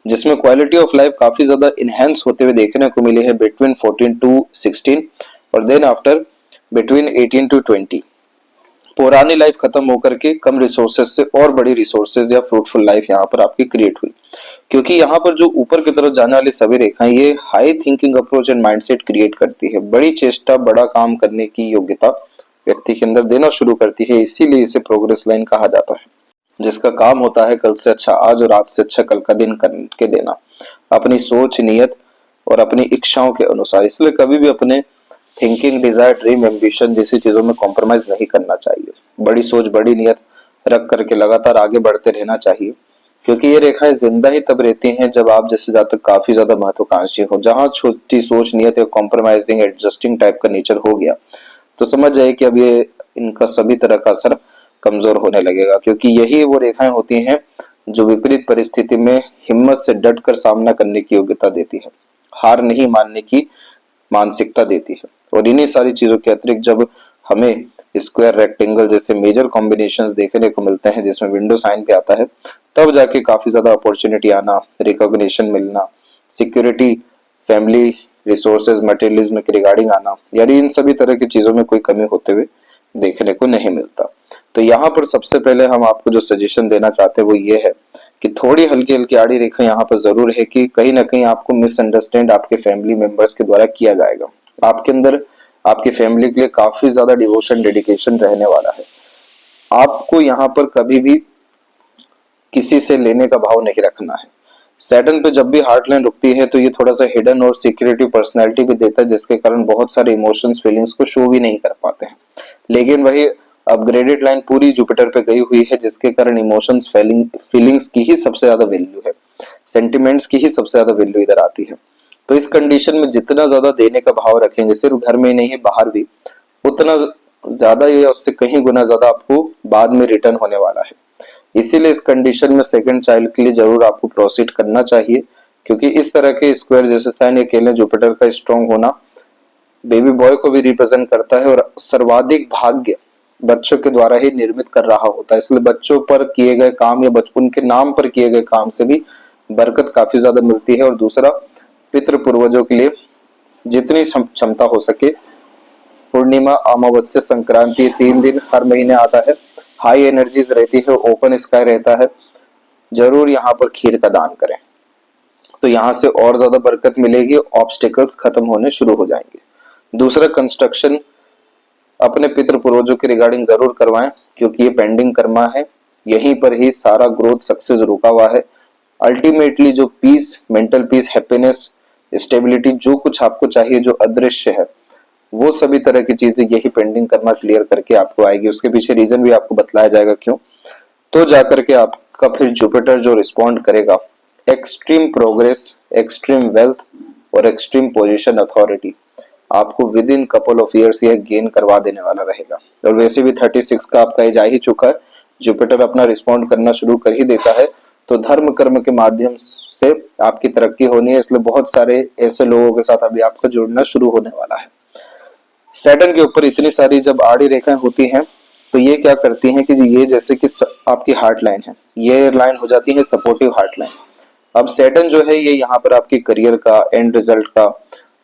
जिसमें क्वालिटी ऑफ लाइफ काफी ज्यादा इनहेंस होते हुए देखने को मिले हैं बिटवीन 14 टू 16 और देन आफ्टर बिटवीन 18 टू 20। पुरानी लाइफ खत्म होकर के कम रिसोर्सेज से और बड़ी रिसोर्सेज या फ्रूटफुल लाइफ यहाँ पर आपकी क्रिएट हुई, क्योंकि यहाँ पर जो ऊपर की तरफ जाने वाली सभी रेखाएं ये high thinking approach and mindset create करती है। बड़ी चेष्टा, बड़ा काम करने की योग्यता व्यक्ति के अंदर देना शुरू करती है, इसीलिए इसे प्रोग्रेस लाइन कहा जाता है, जिसका काम होता है कल से अच्छा आज और आज से अच्छा कल का दिन करके देना, अपनी सोच, नियत और अपनी इच्छाओं के अनुसार। इसलिए कभी भी अपने थिंकिंग, डिजायर, ड्रीम, एम्बिशन जैसी चीजों में कॉम्प्रोमाइज नहीं करना चाहिए। बड़ी सोच, बड़ी नियत रख करके लगातार आगे बढ़ते रहना चाहिए, क्योंकि ये रेखाएं जिंदा ही तब रहती हैं जब आप जैसे जातक काफी ज्यादा महत्वाकांक्षी हो। जहां छोटी सोच, नियत या कॉम्प्रोमाइजिंग, एडजस्टिंग टाइप का नेचर हो गया तो समझ जाए कि अब ये इनका सभी तरह का असर कमजोर होने लगेगा, क्योंकि यही वो रेखाएं होती हैं जो विपरीत परिस्थिति में हिम्मत से डट कर सामना करने की योग्यता देती है, हार नहीं मानने की मानसिकता देती है। और इन्हीं सारी चीजों के अतिरिक्त जब हमें स्क्वायर, रेक्टेंगल जैसे मेजर कॉम्बिनेशंस देखने को मिलते हैं, जिसमें विंडो साइन भी आता है, तब जाके काफी ज्यादा अपॉर्चुनिटी आना, रिकॉग्निशन मिलना, सिक्योरिटी, फैमिली, रिसोर्सेज, मटेरियलिज्म के रिगार्डिंग आना, यानी इन सभी तरह की चीजों में कोई कमी होते हुए देखने को नहीं मिलता। तो यहाँ पर सबसे पहले हम आपको जो सजेशन देना चाहते हैं वो ये है कि थोड़ी हल्की हल्की आड़ी रेखा यहाँ पर जरूर है कि कहीं ना कहीं आपको मिसअंडरस्टैंड आपके फैमिली मेंबर्स के द्वारा किया जाएगा। आपके अंदर आपकी फैमिली के लिए काफी ज्यादा डिवोशन, डेडिकेशन रहने वाला है। आपको यहाँ पर कभी भी किसी से लेने का भाव नहीं रखना है। सैटर्न पे जब भी हार्ट लाइन रुकती है तो ये थोड़ा सा हिडन और सीक्रेटिव पर्सनैलिटी भी देता है, जिसके कारण बहुत सारे इमोशंस, फीलिंग्स को शो भी नहीं कर पाते हैं। लेकिन वही अपग्रेडेड लाइन पूरी जुपिटर पे गई हुई है, जिसके कारण इमोशंस, फीलिंग्स की ही सबसे ज्यादा वैल्यू है, सेंटिमेंट्स की ही सबसे ज्यादा वैल्यू इधर आती है। तो इस कंडीशन में जितना ज्यादा देने का भाव रखेंगे, सिर्फ घर में ही नहीं बाहर भी, उतना ज्यादा या उससे कहीं गुना ज्यादा आपको बाद में रिटर्न होने वाला है। इसीलिए इस कंडीशन में सेकंड चाइल्ड के लिए जरूर आपको प्रोसीड करना चाहिए, क्योंकि इस तरह के स्क्वायर जैसे साइन अकेले जुपिटर का स्ट्रॉन्ग होना बेबी बॉय को भी रिप्रेजेंट करता है और सर्वाधिक भाग्य बच्चों के द्वारा ही निर्मित कर रहा होता है। इसलिए बच्चों पर किए गए काम या बचपन के नाम पर किए गए काम से भी बरकत काफी ज्यादा मिलती है। और दूसरा, पितृ पूर्वजों के लिए जितनी क्षमता हो सके, पूर्णिमा, अमावस्या, संक्रांति 3 दिन हर महीने आता है, हाई एनर्जीज रहती है, ओपन स्काई रहता है, जरूर यहाँ पर खीर का दान करें, तो यहाँ से और ज्यादा बरकत मिलेगी, ऑब्स्टिकल्स खत्म होने शुरू हो जाएंगे। दूसरा, कंस्ट्रक्शन अपने पितृ पूर्वजों के रिगार्डिंग जरूर करवाएं, क्योंकि ये पेंडिंग कर्मा है, यहीं पर ही सारा ग्रोथ सक्सेस रुका हुआ है। अल्टीमेटली जो peace, mental peace, happiness, stability, जो कुछ आपको चाहिए, जो अदृश्य है, वो सभी तरह की चीजें यही पेंडिंग कर्मा क्लियर करके आपको आएगी। उसके पीछे रीजन भी आपको बतलाया जाएगा क्यों, तो जाकर के आपका फिर जुपिटर जो रिस्पॉन्ड करेगा, एक्सट्रीम प्रोग्रेस, एक्सट्रीम वेल्थ और एक्सट्रीम पोजीशन अथॉरिटी आपको with in couple of years यह गेन करवा देने वाला रहेगा। और वैसे भी 36 का आपका एज आ ही चुका है, जुपिटर अपना रिस्पॉन्ड करना शुरू कर ही देता है, तो धर्म कर्म के माध्यम से आपकी तरक्की होनी है। इसलिए बहुत सारे ऐसे लोगों के साथ अभी आपका जुड़ना शुरू होने वाला है। सैटर्न के ऊपर इतनी सारी जब आड़ी रेखाएं होती हैं, तो ये क्या करती हैं कि ये जैसे कि आपकी हार्ट लाइन है, ये लाइन हो जाती है सपोर्टिव हार्ट लाइन। अब सैटर्न जो है ये यहाँ पर आपके करियर का, एंड रिजल्ट का,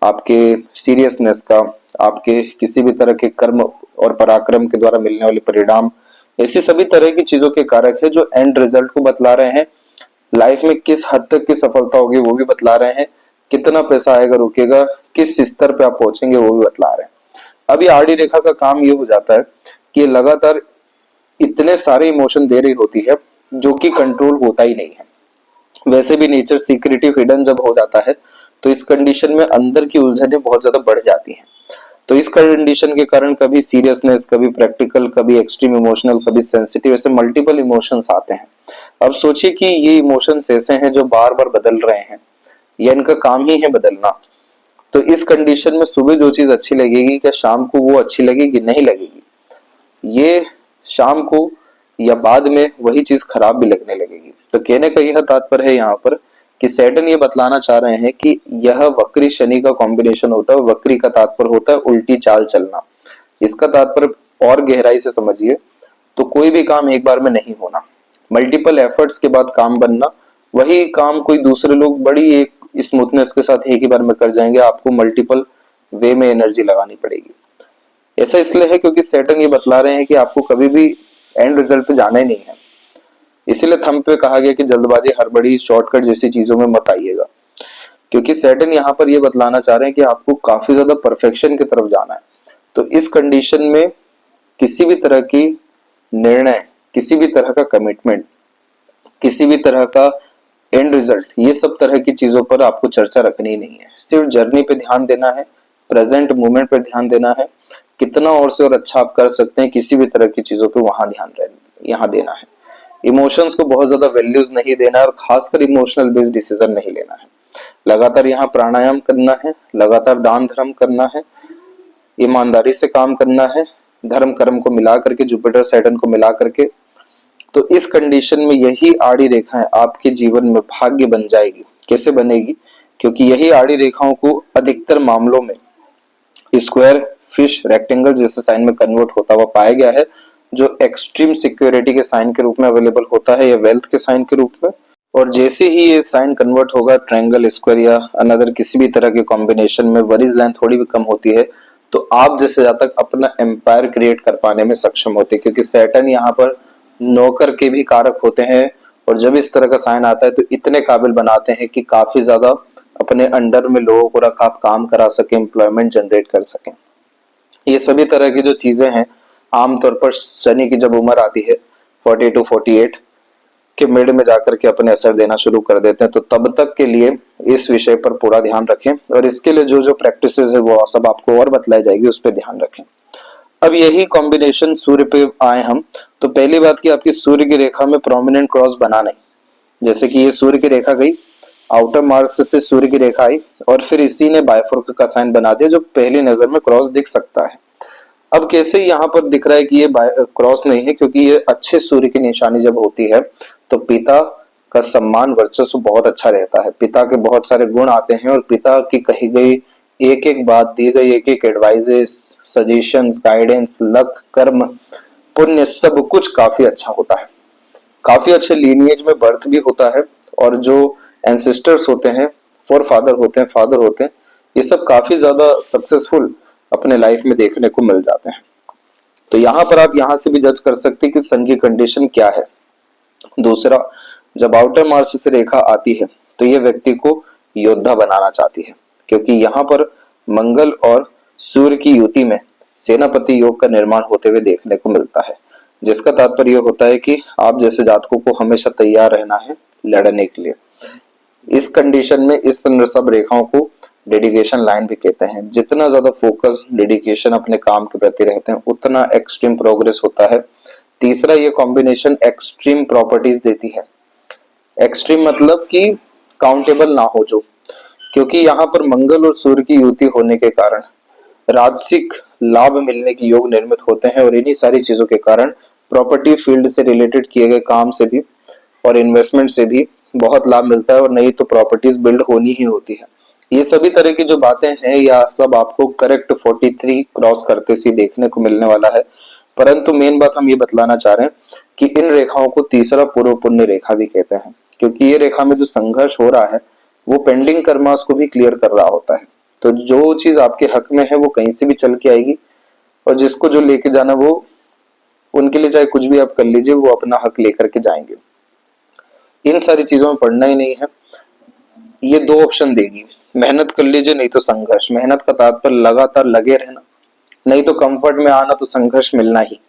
आपके सीरियसनेस का, आपके किसी भी तरह के कर्म और पराक्रम के द्वारा मिलने वाले परिणाम, ऐसी सभी तरह की चीजों के कारक है जो एंड रिजल्ट को बतला रहे हैं। लाइफ में किस हद तक की सफलता होगी वो भी बतला रहे हैं, कितना पैसा आएगा रुकेगा, किस स्तर पे आप पहुंचेंगे वो भी बतला रहे हैं। अब ये आड़ी रेखा का काम ये हो जाता है कि लगातार इतने सारे इमोशन दे रही होती है जो कि कंट्रोल होता ही नहीं है। वैसे भी नेचर सीक्रेटिव हिडन जब हो जाता है, तो इस कंडीशन में अंदर की उलझनें बहुत ज्यादा बढ़ जाती हैं। तो इस कंडीशन के कारण कभी सीरियसनेस, कभी प्रैक्टिकल, कभी एक्सट्रीम इमोशनल, कभी सेंसिटिव, ऐसे मल्टीपल इमोशंस आते हैं। अब सोचिए कि ये इमोशंस ऐसे हैं जो बार बार बदल रहे हैं, या इनका काम ही है बदलना। तो इस कंडीशन में सुबह जो चीज अच्छी लगेगी, क्या शाम को वो अच्छी लगेगी? नहीं लगेगी। ये शाम को या बाद में वही चीज खराब भी लगने लगेगी। तो कहने का यह तात्पर्य है यहाँ पर कि सैटर्न ये बतलाना चाह रहे हैं कि यह वक्री शनि का कॉम्बिनेशन होता है। वक्री का तात्पर्य होता है उल्टी चाल चलना। इसका तात्पर्य और गहराई से समझिए तो कोई भी काम एक बार में नहीं होना, मल्टीपल एफर्ट्स के बाद काम बनना। वही काम कोई दूसरे लोग बड़ी एक स्मूथनेस के साथ एक ही बार में कर जाएंगे, आपको मल्टीपल वे में एनर्जी लगानी पड़ेगी। ऐसा इसलिए है क्योंकि सैटर्न ये बतला रहे हैं कि आपको कभी भी एंड रिजल्ट पे जाना ही नहीं है। इसीलिए थंब पे कहा गया कि जल्दबाजी, हड़बड़ी, शॉर्टकट जैसी चीजों में मत आइएगा, क्योंकि सैटर्न यहाँ पर ये बतलाना चाह रहे हैं कि आपको काफी ज्यादा परफेक्शन की तरफ जाना है। तो इस कंडीशन में किसी भी तरह की निर्णय, किसी भी तरह का कमिटमेंट, किसी भी तरह का एंड रिजल्ट, ये सब तरह की चीजों पर आपको चर्चा रखनी नहीं है। सिर्फ जर्नी पे ध्यान देना है, प्रेजेंट मोमेंट पे ध्यान देना है, कितना और से और अच्छा आप कर सकते हैं, किसी भी तरह की चीजों पे वहां ध्यान यहाँ देना है। इमोशंस को बहुत ज्यादा वैल्यूज नहीं देना है और खासकर इमोशनल बेस्ड डिसीजन नहीं लेना है। लगातार यहाँ प्राणायाम करना है, लगातार दान धर्म करना है, ईमानदारी से काम करना है, धर्म कर्म को मिला करके, जुपिटर सैटर्न को मिला करके। तो इस कंडीशन में यही आड़ी रेखाएं आपके जीवन में भाग्य बन जाएगी। कैसे बनेगी? क्योंकि यही आड़ी रेखाओं को अधिकतर मामलों में स्क्वायर, फिश, रेक्टेंगल जैसे साइन में कन्वर्ट होता हुआ पाया गया है, जो एक्सट्रीम सिक्योरिटी के साइन के रूप में अवेलेबल होता है या वेल्थ के साइन के रूप में। और जैसे ही ये साइन कन्वर्ट होगा ट्रायंगल, स्क्वायर या अनदर किसी भी तरह के कॉम्बिनेशन में, वरीज लाइन थोड़ी भी कम होती है, तो आप जैसे जातक अपना एम्पायर क्रिएट कर पाने में सक्षम होते हैं, क्योंकि सैटर्न यहाँ पर नौकर के भी कारक होते हैं। और जब इस तरह का साइन आता है तो इतने काबिल बनाते हैं कि काफी ज्यादा अपने अंडर में लोगों को रखा आप काम करा सके, एम्प्लॉयमेंट जनरेट कर सकें। ये सभी तरह की जो चीजें हैं, आमतौर पर शनि की जब उम्र आती है 40 to 48 के मिड में जाकर के अपने असर देना शुरू कर देते हैं। तो तब तक के लिए इस विषय पर पूरा ध्यान रखें, और इसके लिए जो जो प्रैक्टिसेस है वो सब आपको और बतलाई जाएगी, उस पर ध्यान रखें। अब यही कॉम्बिनेशन सूर्य पे आए हम, तो पहली बात की आपकी सूर्य की रेखा में प्रोमिनेंट क्रॉस बना नहीं। जैसे कि ये सूर्य की रेखा गई, आउटर मार्स से सूर्य की रेखा आई और फिर इसी ने बायफोर्क का साइन बना दिया, जो पहली नजर में क्रॉस दिख सकता है। अब कैसे यहाँ पर दिख रहा है कि ये क्रॉस नहीं है, क्योंकि ये अच्छे सूर्य की निशानी जब होती है तो पिता का सम्मान वर्चस्व बहुत अच्छा रहता है, पिता के बहुत सारे गुण आते हैं और पिता की कही गई एक एक बात, दी गई एक एक एडवाइजेस, सजेशंस, गाइडेंस, लक, कर्म, पुण्य, सब कुछ काफी अच्छा होता है। काफी अच्छे लीनिएज में बर्थ भी होता है और जो एंसेस्टर्स होते हैं, फोर फादर होते हैं, फादर होते हैं, ये सब काफी ज्यादा सक्सेसफुल अपने लाइफ में देखने को मिल जाते हैं। तो यहाँ पर आप यहाँ से भी जज कर सकते हैं कि सन की कंडीशन क्या है। दूसरा, जब आउटर मार्स से रेखा आती है तो ये व्यक्ति को योद्धा बनाना चाहती है, क्योंकि यहाँ पर मंगल और सूर्य की युति में सेनापति योग का निर्माण होते हुए देखने को मिलता है, जिसका तात्पर्य होता है कि आप जैसे जातकों को हमेशा तैयार रहना है लड़ने के लिए। इस कंडीशन में इस सब रेखाओं को डेडिकेशन लाइन भी कहते हैं। जितना ज्यादा फोकस, डेडिकेशन अपने काम के प्रति रहते हैं, उतना एक्सट्रीम प्रोग्रेस होता है। तीसरा, ये कॉम्बिनेशन एक्सट्रीम प्रॉपर्टीज देती है। एक्सट्रीम मतलब कि काउंटेबल ना हो जो, क्योंकि यहाँ पर मंगल और सूर्य की युति होने के कारण राजसिक लाभ मिलने के योग निर्मित होते हैं और इन्हीं सारी चीजों के कारण प्रॉपर्टी फील्ड से रिलेटेड किए गए काम से भी और इन्वेस्टमेंट से भी बहुत लाभ मिलता है और नहीं तो प्रॉपर्टीज बिल्ड होनी ही होती है। ये सभी तरह की जो बातें हैं या सब आपको करेक्ट 43 क्रॉस करते से देखने को मिलने वाला है। परंतु मेन बात हम ये बतलाना चाह रहे हैं कि इन रेखाओं को तीसरा पूर्व पुण्य रेखा भी कहते हैं, क्योंकि ये रेखा में जो संघर्ष हो रहा है वो पेंडिंग कर्मास को भी क्लियर कर रहा होता है। तो जो चीज आपके हक में है वो कहीं से भी चल के आएगी और जिसको जो लेके जाना वो उनके लिए चाहे कुछ भी आप कर लीजिए, वो अपना हक लेकर के जाएंगे। इन सारी चीजों में पढ़ना ही नहीं है। ये दो ऑप्शन देगी, मेहनत कर लीजिए नहीं तो संघर्ष। मेहनत का तात्पर्य लगातार लगे रहना, नहीं तो कंफर्ट में आना, तो संघर्ष मिलना ही।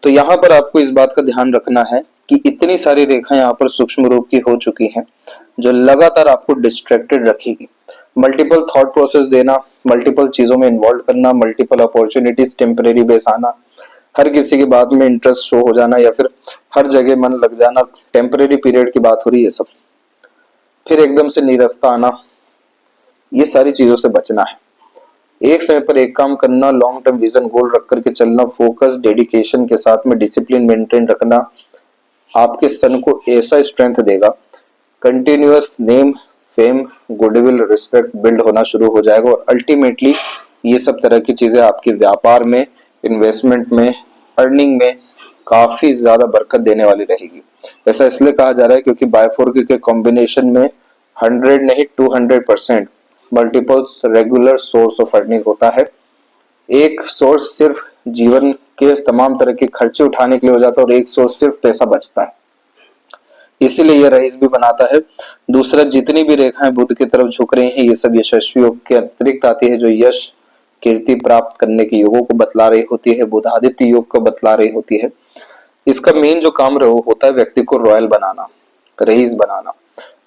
तो यहाँ पर आपको इस बात का ध्यान रखना है कि इतनी सारी रेखाएं यहाँ पर सूक्ष्म रूप की हो चुकी हैं जो लगातार आपको डिस्ट्रैक्टेड रखेगी। मल्टीपल थॉट प्रोसेस देना, मल्टीपल चीजों में इन्वॉल्व करना, मल्टीपल अपॉर्चुनिटीज टेम्परेरी बेस आना, हर किसी की बात में इंटरेस्ट शो हो जाना या फिर हर जगह मन लग जाना, टेम्परेरी पीरियड की बात हो रही है सब, फिर एकदम से नीरसता आना, ये सारी चीजों से बचना है। एक समय पर एक काम करना, लॉन्ग टर्म विजन गोल रख करके चलना, फोकस डेडिकेशन के साथ में डिसिप्लिन मेंटेन रखना आपके सन को ऐसा स्ट्रेंथ देगा, continuous name, fame, goodwill, respect build होना शुरू हो जाएगा और अल्टीमेटली ये सब तरह की चीजें आपके व्यापार में, इन्वेस्टमेंट में, अर्निंग में काफी ज्यादा बरकत देने वाली रहेगी। ऐसा इसलिए कहा जा रहा है क्योंकि बायफोर्क के कॉम्बिनेशन में 100 नहीं 200% multiple regular source of earning होता है। एक सोर्स सिर्फ जीवन के तमाम तरह के खर्चे उठाने के लिए हो जाता है और एक सोर्स सिर्फ पैसा बचता है, इसीलिए यह रईस भी बनाता है। दूसरा, जितनी भी रेखाएं बुध की तरफ झुक रही हैं ये सब यशस्वी योग के अतिरिक्त आती है, जो यश कीर्ति प्राप्त करने के योगों को बतला रही होती है, बुधादित्य योग को बतला रही होती है। इसका मेन जो काम होता है व्यक्ति को रॉयल बनाना, रईस बनाना,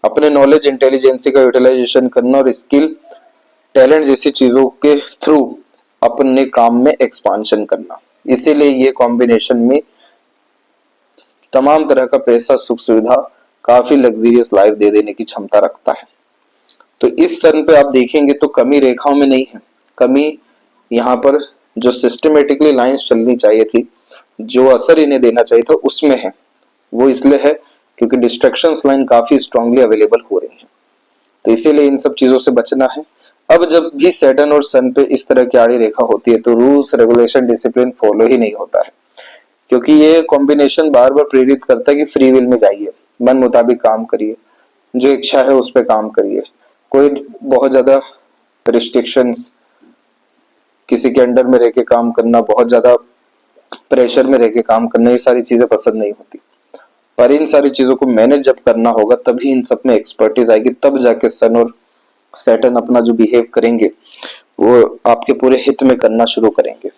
अपने नॉलेज, इंटेलिजेंसी का यूटिलाइजेशन करना और स्किल, टैलेंट जैसी चीजों के थ्रू अपने काम में एक्सपांशन करना। इसीलिए ये कॉम्बिनेशन में तमाम तरह का पैसा, सुख सुविधा, काफी लग्जरियस लाइफ दे देने की क्षमता रखता है। तो इस सन पे आप देखेंगे तो कमी रेखाओं में नहीं है, कमी यहाँ पर जो सिस्टमेटिकली लाइंस चलनी चाहिए थी, जो असर इन्हें देना चाहिए था उसमें है। वो इसलिए है क्योंकि डिस्ट्रैक्शंस लाइन काफी स्ट्रांगली अवेलेबल हो रही है, तो इसीलिए इन सब चीजों से बचना है। अब जब भी सैटर्न और सन पे इस तरह की आड़ी रेखा होती है तो रूल्स, रेगुलेशन, डिसिप्लिन फॉलो ही नहीं होता है, क्योंकि ये कॉम्बिनेशन बार बार प्रेरित करता है कि फ्री विल में जाइए, मन मुताबिक काम करिए, जो इच्छा है उस पर काम करिए। कोई बहुत ज्यादा रिस्ट्रिक्शंस, किसी के अंडर में रह के काम करना, बहुत ज्यादा प्रेशर में रह के काम करना, ये सारी चीजें पसंद नहीं होती। पर इन सारी चीजों को मैनेज जब करना होगा तभी इन सब में एक्सपर्टीज आएगी, तब जाके सन और सैटर्न अपना जो बिहेव करेंगे वो आपके पूरे हित में करना शुरू करेंगे।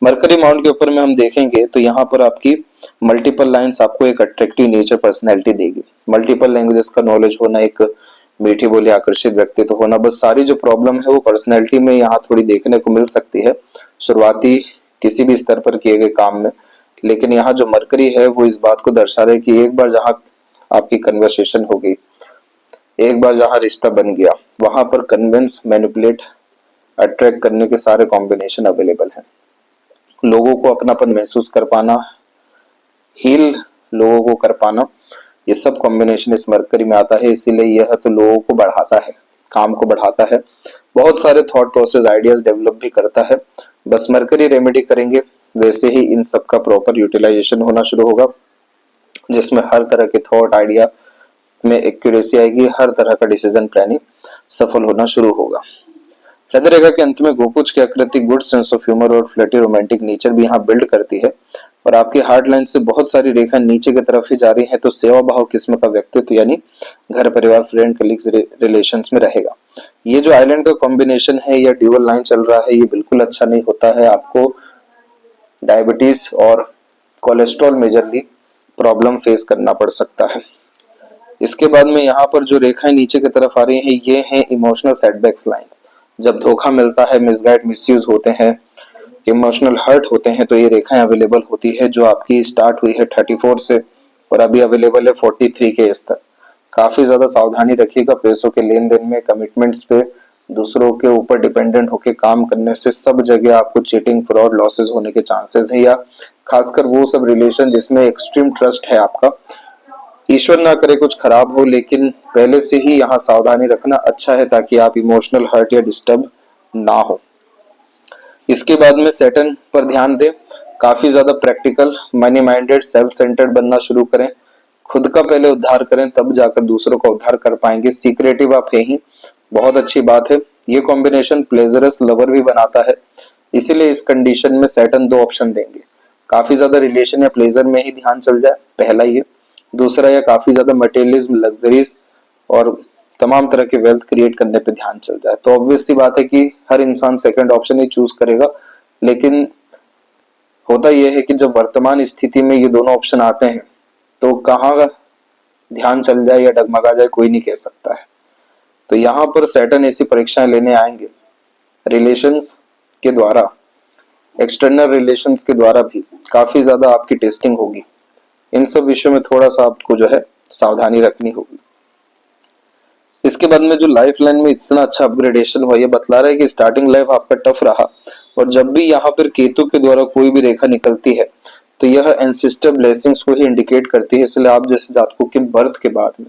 मरकरी माउंट के ऊपर में हम देखेंगे तो यहाँ पर आपकी मल्टीपल लाइंस आपको एक अट्रैक्टिव नेचर पर्सनैलिटी देगी। मल्टीपल लैंग्वेजेस का नॉलेज होना, एक मीठी बोली आकर्षित व्यक्तित्व होना, बस सारी जो प्रॉब्लम है वो पर्सनैलिटी में यहाँ थोड़ी देखने को मिल सकती है शुरुआती किसी भी स्तर पर किए गए काम में। लेकिन यहाँ जो मरकरी है वो इस बात को दर्शा रहे कि एक बार जहाँ आपकी कन्वर्सेशन हो गई, एक बार जहां रिश्ता बन गया वहां पर कन्विंस, मैनिपुलेट, अट्रैक्ट करने के सारे कॉम्बिनेशन अवेलेबल हैं। लोगों को अपनापन महसूस कर पाना, हील लोगों को कर पाना, ये सब कॉम्बिनेशन इस मरकरी में आता है। इसीलिए यह तो लोगों को बढ़ाता है, काम को बढ़ाता है, बहुत सारे थॉट प्रोसेस, आइडियाज डेवलप भी करता है। बस मरकरी रेमेडी करेंगे वैसे ही इन सब का प्रॉपर यूटिलाइजेशन होना शुरू होगा, जिसमें हर तरह के थॉट, आइडिया में एक्यूरेसी आएगी, हर तरह का डिसीजन प्लानिंग सफल होना शुरू होगा। हृदय रेखा के अंत में गोपुज की आकृति गुड सेंस ऑफ ह्यूमर और फ्लर्टी रोमांटिक नेचर भी यहाँ बिल्ड करती है। और आपकी हार्ट लाइन से बहुत सारी रेखा नीचे की तरफ ही जा रही है, तो सेवा भाव किस्म का व्यक्तित्व यानी घर परिवार, फ्रेंड, कलीग्स रिलेशंस में रहेगा। ये जो आइलैंड का कॉम्बिनेशन है या ड्यूअल लाइन चल रहा है, ये बिल्कुल अच्छा नहीं होता है। आपको डायबिटीज और कोलेस्ट्रॉल मेजरली प्रॉब्लम फेस करना पड़ सकता है। इसके बाद में यहाँ पर जो रेखाएं नीचे की तरफ आ रही हैं, ये हैं इमोशनल सेटबैक्स लाइंस। जब धोखा मिलता है, मिसगाइड, मिसयूज होते हैं, इमोशनल हर्ट होते हैं, तो ये रेखाएं अवेलेबल होती है, जो आपकी स्टार्ट हुई है 34 से और अभी अवेलेबल है 43 के एज तक। काफी ज्यादा सावधानी रखिएगा पैसों के लेन देन में, कमिटमेंट्स पे, दूसरों के ऊपर डिपेंडेंट होकर काम करने से सब जगह आपको चीटिंग, फ्रॉड, लॉसेस होने के चांसेस हैं। या खासकर वो सब रिलेशन जिसमें एक्सट्रीम ट्रस्ट है आपका, ईश्वर ना करे कुछ खराब हो, लेकिन पहले से ही यहाँ सावधानी रखना अच्छा है ताकि आप इमोशनल हर्ट या डिस्टर्ब ना हो। इसके बाद में सैटर्न पर ध्यान दें, काफी ज्यादा practical, money minded, self centred बनना शुरू करें। खुद का पहले उद्धार करें, तब जाकर दूसरों का उद्धार कर पाएंगे। सीक्रेटिव आप है ही, बहुत अच्छी बात है। ये कॉम्बिनेशन प्लेजरस लवर भी बनाता है, इसीलिए इस कंडीशन में सैटर्न 2 ऑप्शन देंगे। काफी ज्यादा रिलेशन या प्लेजर में ही ध्यान चल जाए, पहला ये। दूसरा, या काफी ज्यादा मटेरियलिज्म, लग्जरीज और तमाम तरह के वेल्थ क्रिएट करने पे ध्यान चल जाए। तो ऑब्वियस सी बात है कि हर इंसान सेकंड ऑप्शन ही चूज करेगा, लेकिन होता यह है कि जब वर्तमान स्थिति में ये दोनों ऑप्शन आते हैं तो कहाँ ध्यान चल जाए या डगमगा जाए कोई नहीं कह सकता है। तो यहाँ पर सैटर्न ऐसी परीक्षाएं लेने आएंगे, रिलेशंस के द्वारा, एक्सटर्नल रिलेशंस के द्वारा भी काफी ज्यादा आपकी टेस्टिंग होगी। इन सब विषयों में थोड़ा सा आपको जो है सावधानी रखनी होगी। इसके बाद में जो लाइफ लाइन में इतना अच्छा अपग्रेडेशन हुआ, ये बतला रहा है कि स्टार्टिंग लाइफ आपका टफ रहा, और जब भी यहाँ पर केतु के द्वारा कोई भी रेखा निकलती है तो यह एंसेस्टर ब्लेसिंग्स को ही इंडिकेट करती है। इसलिए आप जैसे जातकों के बर्थ के बाद में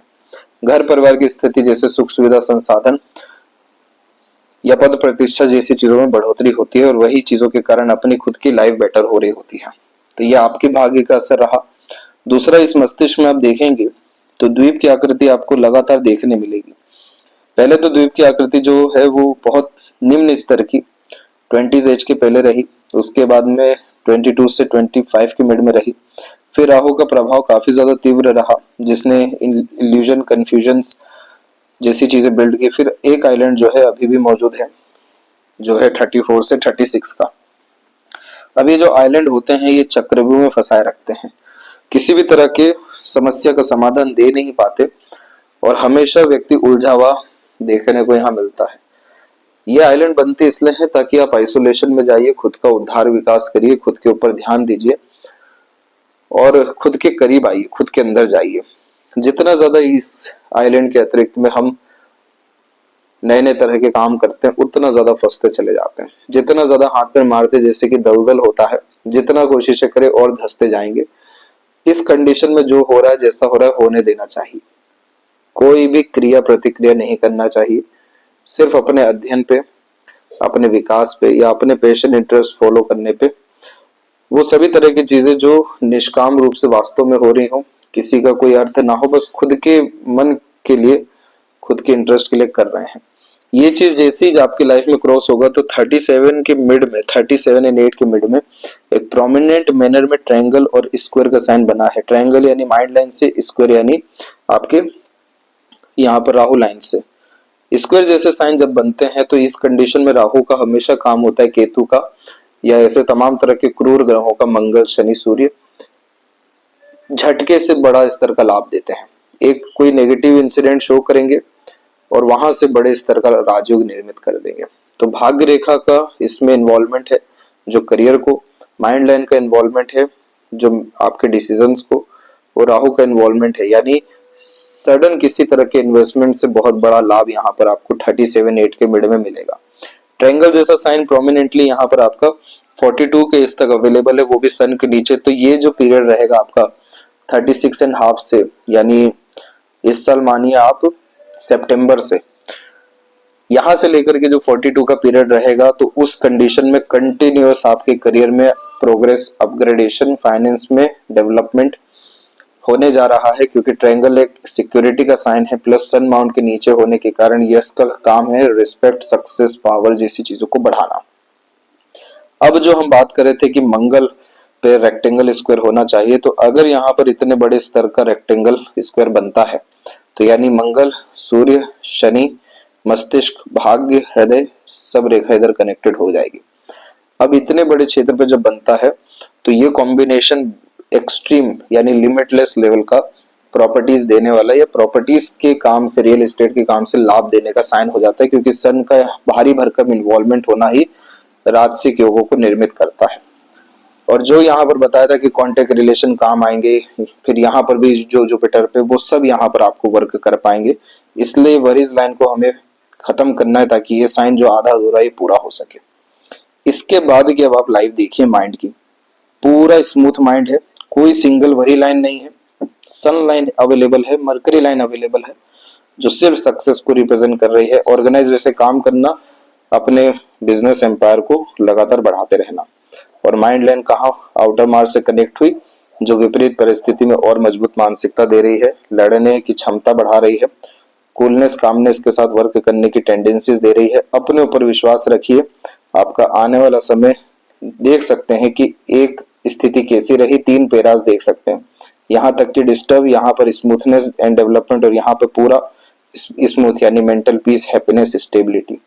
घर परिवार की स्थिति, जैसे सुख सुविधा, संसाधन या पद प्रतिष्ठा जैसी चीजों में बढ़ोतरी होती है, और वही चीजों के कारण अपनी खुद की लाइफ बेटर हो रही होती है। तो यह आपके भाग्य का असर रहा। दूसरा, इस मस्तिष्क में आप देखेंगे तो द्वीप की आकृति आपको लगातार देखने मिलेगी। पहले तो द्वीप की आकृति जो है वो बहुत निम्न स्तर की 20s एज के पहले रही, उसके बाद में 22 से 25 की मिड में रही। फिर राहु का प्रभाव काफी ज्यादा तीव्र रहा, जिसने इल्यूजन, कंफ्यूजन्स जैसी चीजें बिल्ड की। फिर एक आइलैंड जो है अभी भी मौजूद है, जो है 34 से 36 का। अब ये जो आइलैंड होते हैं ये चक्रव्यूह में फंसाए रखते हैं, किसी भी तरह के समस्या का समाधान दे नहीं पाते, और हमेशा व्यक्ति उलझा हुआ देखने को यहाँ मिलता है। ये आइलैंड बनते इसलिए है ताकि आप आइसोलेशन में जाइए, खुद का उद्धार विकास करिए, खुद के ऊपर ध्यान दीजिए और खुद के करीब आइए, खुद के अंदर जाइए। जितना ज्यादा इस आइलैंड के अतिरिक्त में हम नए नए तरह के काम करते हैं, उतना ज्यादा फंसते चले जाते हैं। जितना ज्यादा हाथ पैर मारते जैसे कि दलदल होता है, जितना कोशिशें करें और धंसते जाएंगे। इस कंडीशन में जो हो रहा है, जैसा हो रहा है, होने देना चाहिए। कोई भी क्रिया प्रतिक्रिया नहीं करना चाहिए, सिर्फ अपने अध्ययन पे, अपने विकास पे या अपने पैशन, इंटरेस्ट फॉलो करने पे, वो सभी तरह की चीजें जो निष्काम रूप से वास्तव में हो रही हो, किसी का कोई अर्थ ना हो, बस खुद के मन के लिए, खुद के इंटरेस्ट के लिए कर रहे हैं। ये चीज जैसे ही आपकी लाइफ में क्रॉस होगा तो 37 के मिड में, 37 एंड 8 के मिड में एक प्रोमिनेंट मैनर में ट्रायंगल और स्क्वायर का साइन बना है। ट्रायंगल यानी माइंड लाइन से, स्क्वायर यानी आपके यहाँ पर राहु लाइन से। स्क्वायर जैसे साइन जब बनते हैं तो इस कंडीशन में राहु का हमेशा काम होता है, केतु का या ऐसे तमाम तरह के क्रूर ग्रहों का, मंगल, शनि, सूर्य, झटके से बड़ा स्तर का लाभ देते हैं। एक कोई नेगेटिव इंसिडेंट शो करेंगे और वहां से बड़े स्तर का राजयोग निर्मित कर देंगे। तो भाग्य रेखा का इसमें इन्वॉल्वमेंट है, जो करियर को, माइंड लाइन का इन्वॉल्वमेंट है जो आपके डिसीजंस को, और राहु का इन्वॉल्वमेंट है यानी सडन किसी तरह के इन्वेस्टमेंट से बहुत बड़ा लाभ यहाँ पर आपको 37-8 के मिड में मिलेगा। ट्रायंगल जैसा साइन प्रोमिनेंटली यहाँ पर आपका 42 के इस तक अवेलेबल है, वो भी सन के नीचे। तो ये जो पीरियड रहेगा आपका 36.5 से, यानी इस साल मानिए आप सितंबर से, यहां से लेकर के जो 42 का पीरियड रहेगा, तो उस कंडीशन में कंटिन्यूअस आपके करियर में प्रोग्रेस, अपग्रेडेशन, फाइनेंस में डेवलपमेंट होने जा रहा है। क्योंकि ट्रायंगल एक सिक्योरिटी का साइन है, प्लस सन माउंट के नीचे होने के कारण यश का काम है रिस्पेक्ट, सक्सेस, पावर जैसी चीजों को बढ़ाना। अब जो हम बात कर रहे थे कि मंगल पे रेक्टेंगल स्क्वायर होना चाहिए, तो अगर यहाँ पर इतने बड़े स्तर का रेक्टेंगल स्क्वायर बनता है, तो यानी मंगल, सूर्य, शनि, मस्तिष्क, भाग्य, हृदय, सब रेखा इधर कनेक्टेड हो जाएगी। अब इतने बड़े क्षेत्र पे जब बनता है, तो ये कॉम्बिनेशन एक्सट्रीम यानी लिमिटलेस लेवल का प्रॉपर्टीज देने वाला, या प्रॉपर्टीज के काम से, रियल एस्टेट के काम से लाभ देने का साइन हो जाता है। क्योंकि सन का भारी भरकम इन्वॉल्वमेंट होना ही राजसिक योगों को निर्मित करता है। और जो यहाँ पर बताया था कि कॉन्टेक्ट रिलेशन काम आएंगे, फिर यहाँ पर भी जो जुपिटर पे, वो सब यहाँ पर आपको वर्क कर पाएंगे। इसलिए वरीज लाइन को हमें खत्म करना है, ताकि ये साइन जो आधा अधूरा ये पूरा हो सके। इसके बाद की अब आप लाइव देखिए माइंड की, पूरा स्मूथ माइंड है, कोई सिंगल वरी लाइन नहीं है। सन लाइन अवेलेबल है, मरकरी लाइन अवेलेबल है, जो सिर्फ सक्सेस को रिप्रेजेंट कर रही है। ऑर्गेनाइज वैसे काम करना, अपने बिजनेस एम्पायर को लगातार बढ़ाते रहना। और माइंड लाइन कहाँ, आउटर मार्स से कनेक्ट हुई, जो विपरीत परिस्थिति में और मजबूत मानसिकता दे रही है, लड़ने की क्षमता बढ़ा रही है, कूलनेस, कामनेस के साथ वर्क करने की टेंडेंसीज दे रही है। अपने ऊपर विश्वास रखिए, आपका आने वाला समय देख सकते हैं कि एक स्थिति कैसी रही, 3 पेरास देख सकते हैं। यहाँ तक कि डिस्टर्ब, यहाँ पर स्मूथनेस एंड डेवलपमेंट, और यहाँ पे पूरा स्मूथ यानी मेंटल पीस, हैप्पीनेस, स्टेबिलिटी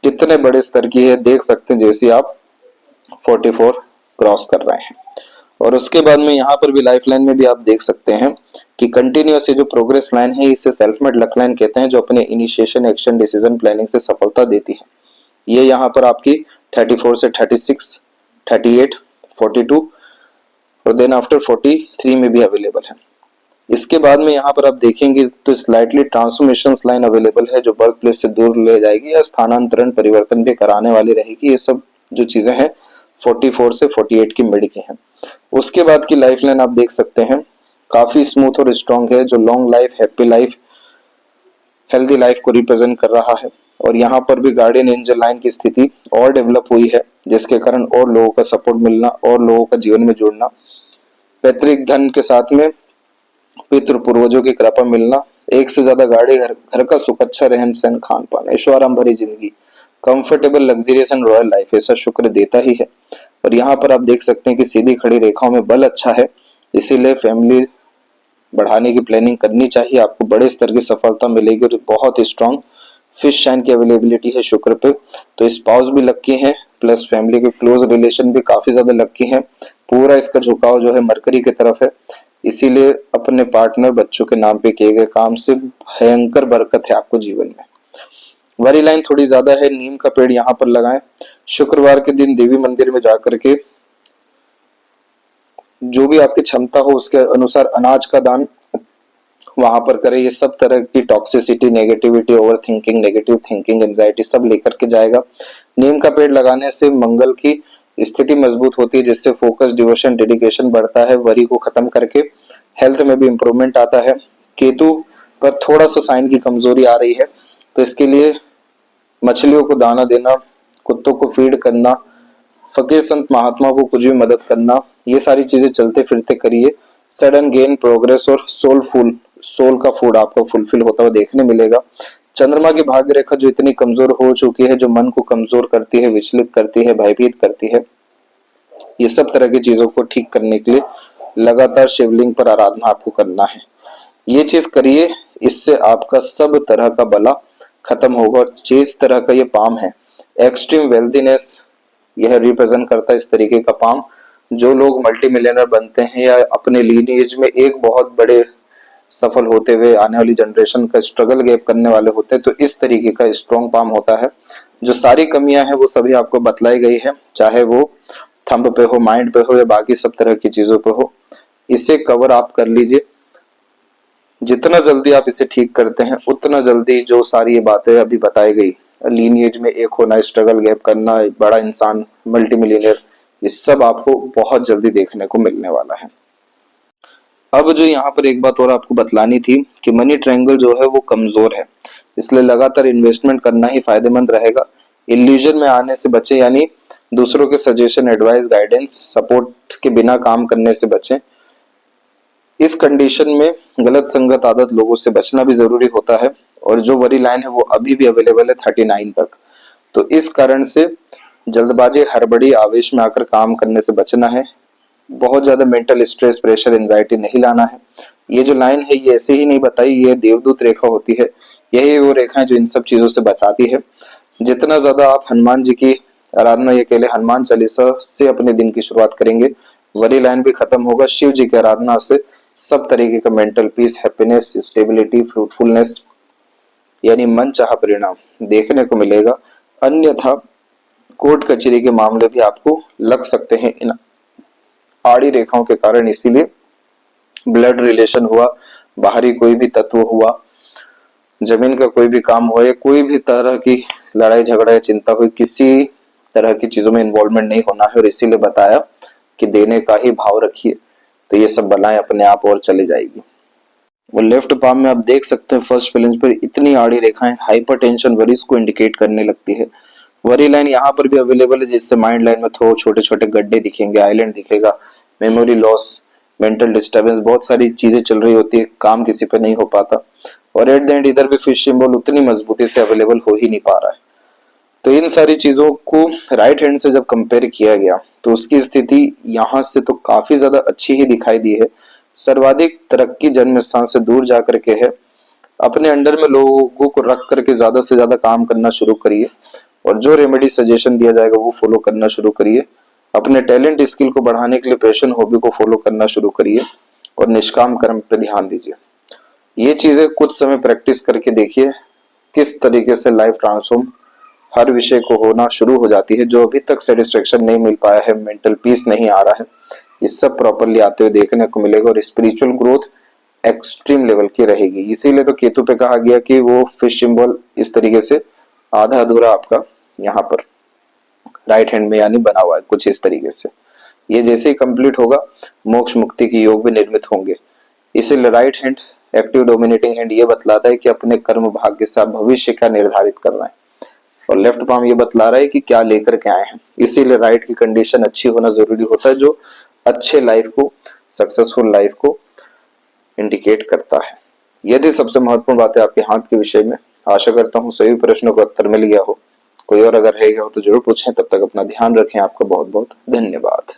कितने बड़े स्तर की है देख सकते हैं, जैसे आप 44 क्रॉस कर रहे हैं। और उसके बाद में यहाँ पर भी लाइफ लाइन में भी आप देख सकते हैं कि कंटिन्यूअस जो प्रोग्रेस लाइन है, इसे सेल्फ मेड लक लाइन कहते हैं, जो अपने इनिशिएशन, एक्शन, डिसीजन, प्लानिंग से सफलता देती है। ये यहाँ पर आपकी 34 से 36, 38, 42 और देन आफ्टर 43 में भी अवेलेबल है। इसके बाद में यहाँ पर आप देखेंगे तो स्लाइटली ट्रांसफॉर्मेशन लाइन अवेलेबल है, जो बर्थ प्लेस से दूर ले जाएगी या स्थानांतरण, परिवर्तन भी कराने वाली रहेगी। ये सब जो चीजें हैं 44 से 48 की मिड की हैं। उसके बाद की लाइफ लाइन आप देख सकते हैं, काफी स्मूथ और स्ट्रॉन्ग है, जो long life, happy life, healthy life को रिप्रेजेंट कर रहा है। और यहाँ पर भी गार्डियन एंजल लाइन की स्थिति और डेवलप हुई है, जिसके कारण और लोगों का सपोर्ट मिलना और लोगों का जीवन में जुड़ना, पैतृक धन के साथ में पितृ पूर्वजों की कृपा मिलना, एक से ज्यादा गाड़ी, घर का सुख, अच्छा रहन सहन, खान पान, ऐश्वर्य भरी जिंदगी, comfortable, luxurious and royal life, ऐसा शुक्र देता ही है। और यहाँ पर आप देख सकते हैं कि सीधी खड़ी रेखाओं में बल अच्छा है, इसीलिए फैमिली बढ़ाने की प्लानिंग करनी चाहिए, आपको बड़े स्तर की सफलता मिलेगी। और बहुत स्ट्रॉन्ग फिश साइन की अवेलेबिलिटी है शुक्र पे, तो स्पाउस भी लक्की है, प्लस फैमिली के क्लोज रिलेशन भी काफी ज्यादा लक्की है। पूरा इसका झुकाव जो है मरकरी की तरफ है, इसीलिए अपने पार्टनर, बच्चों के नाम पे किए गए काम से भयंकर बरकत है आपको जीवन में। वरी लाइन थोड़ी ज्यादा है, नीम का पेड़ यहाँ पर लगाएं। शुक्रवार के दिन देवी मंदिर में जाकर के जो भी आपकी क्षमता हो उसके अनुसार अनाज का दान वहां पर करें। ये सब तरह की toxicity, negativity, over thinking, negative thinking, anxiety सब लेकर के जाएगा। नीम का पेड़ लगाने से मंगल की स्थिति मजबूत होती है, जिससे फोकस, डिवोशन, डेडिकेशन बढ़ता है। वरी को खत्म करके हेल्थ में भी इंप्रूवमेंट आता है। केतु पर थोड़ा सा साइन की कमजोरी आ रही है, तो इसके लिए मछलियों को दाना देना, कुत्तों को फीड करना, फकीर संत महात्मा को कुछ भी मदद करना, ये सारी चीजें चलते फिरते करिए। सडन गेन, प्रोग्रेस और सोल का फूड आपको फुलफिल होता हुआ देखने मिलेगा। चंद्रमा की भाग्य रेखा जो इतनी कमजोर हो चुकी है, जो मन को कमजोर करती है, विचलित करती है, भयभीत करती है, ये सब तरह की चीजों को ठीक करने के लिए लगातार शिवलिंग पर आराधना आपको करना है। ये चीज करिए, इससे आपका सब तरह का बला खत्म होगा। और जिस तरह का ये पाम है, एक्सट्रीम वेल्थीनेस यह रिप्रेजेंट करता है। इस तरीके का पाम जो लोग मल्टी मिलियनर बनते हैं या अपने लीनिएज में एक बहुत बड़े सफल होते हुए आने वाली जनरेशन का स्ट्रगल गैप करने वाले होते हैं, तो इस तरीके का स्ट्रॉन्ग पाम होता है। जो सारी कमियां हैं वो सभी आपको बतलाई गई है, चाहे वो थंब पे हो, माइंड पे हो या बाकी सब तरह की चीजों पे हो, इसे कवर आप कर लीजिए। जितना जल्दी आप इसे ठीक करते हैं उतना जल्दी जो सारी ये बातें अभी बताई गई, लीनिएज में एक होना, स्ट्रगल गैप करना, एक बड़ा इंसान, मल्टी मिलियनर, ये सब आपको बहुत जल्दी देखने को मिलने वाला है। अब जो यहाँ पर एक बात और आपको बतलानी थी कि मनी ट्रायंगल जो है वो कमजोर है, इसलिए लगातार इन्वेस्टमेंट करना ही फायदेमंद रहेगा। इल्यूजन में आने से बचें, यानी दूसरों के सजेशन, एडवाइस, गाइडेंस, सपोर्ट के बिना काम करने से बचें। इस कंडीशन में गलत संगत आदत लोगों से बचना भी जरूरी होता है, और जो वरी लाइन है वो अभी भी अवेलेबल है 39 तक। तो इस कारण से जल्दबाजी, हड़बड़ी, आवेश में आकर काम करने से बचना है। बहुत ज्यादा मेंटल स्ट्रेस, प्रेशर, एंजाइटी नहीं लाना है। ये जो लाइन है ये ऐसे ही नहीं बताई, ये देवदूत रेखा होती है, यही वो रेखा है जो इन सब चीजों से बचाती है। जितना ज्यादा आप हनुमान जी की आराधना, ये कहले हनुमान चालीसा से अपने दिन की शुरुआत करेंगे, वरी लाइन भी खत्म होगा। शिव जी की आराधना से सब तरीके का mental peace, happiness, stability, fruitfulness, यानी मन चाहा परिणाम देखने को मिलेगा। अन्यथा कोर्ट कचहरी के मामले भी आपको लग सकते हैं इन आड़ी रेखाओं के कारण। इसीलिए ब्लड रिलेशन हुआ, बाहरी कोई भी तत्व हुआ, जमीन का कोई भी काम हो, या कोई भी तरह की लड़ाई झगड़ा या चिंता हुई, किसी तरह की चीजों में इन्वॉल्वमेंट नहीं होना है। और इसीलिए बताया कि देने का ही भाव रखिए, तो ये सब बलाएं अपने आप और चली जाएगी। वो लेफ्ट पाम में आप देख सकते हैं फर्स्ट फिलेंज पर इतनी आड़ी रेखाएं हाइपरटेंशन, वरीज को इंडिकेट करने लगती है। वरी लाइन यहाँ पर भी अवेलेबल है, जिससे माइंड लाइन में थोड़े छोटे छोटे गड्ढे दिखेंगे, आइलैंड दिखेगा, मेमोरी लॉस, मेंटल डिस्टर्बेंस, बहुत सारी चीजें चल रही होती है, काम किसी पे नहीं हो पाता। और एट द एंड इधर भी फिश सिंबल उतनी मजबूती से अवेलेबल हो ही नहीं पा रहा है। तो इन सारी चीजों को राइट हैंड से जब कंपेयर किया गया तो उसकी स्थिति यहाँ से तो काफी ज्यादा अच्छी ही दिखाई दी है। सर्वाधिक तरक्की जन्म स्थान से दूर जाकर के है। अपने अंडर में लोगों को रख करके ज्यादा से ज्यादा काम करना शुरू करिए, और जो रेमेडी सजेशन दिया जाएगा वो फॉलो करना शुरू करिए। अपने टैलेंट, स्किल को बढ़ाने के लिए पैशन, हॉबी को फॉलो करना शुरू करिए, और निष्काम कर्म पे ध्यान दीजिए। ये चीजें कुछ समय प्रैक्टिस करके देखिए किस तरीके से लाइफ ट्रांसफॉर्म हर विषय को होना शुरू हो जाती है। जो अभी तक सेटिस्फेक्शन नहीं मिल पाया है, मेंटल पीस नहीं आ रहा है, ये सब प्रॉपरली आते हुए देखने को मिलेगा, और स्पिरिचुअल ग्रोथ एक्सट्रीम लेवल की रहेगी। इसीलिए तो केतु पे कहा गया कि वो फिश सिंबल इस तरीके से आधा अधूरा आपका यहाँ पर राइट हैंड में यानी बना हुआ है कुछ इस तरीके से। ये जैसे ही कंप्लीट होगा मोक्ष मुक्ति के योग भी निर्मित होंगे। इसीलिए right hand, active dominating hand, ये बतलाता है कि अपने कर्म भाग्य से आप भविष्य क्या निर्धारित करना है, और लेफ्ट पाम ये बतला रहा है कि क्या लेकर के आए हैं। इसीलिए राइट की कंडीशन अच्छी होना जरूरी होता है, जो अच्छे लाइफ को, सक्सेसफुल लाइफ को इंडिकेट करता है। यदि सबसे महत्वपूर्ण बात है आपके हाथ के विषय में, आशा करता हूँ सभी प्रश्नों का उत्तर मिल गया हो। कोई और अगर रहेगा हो तो जरूर पूछें। तब तक अपना ध्यान रखें। आपका बहुत बहुत धन्यवाद।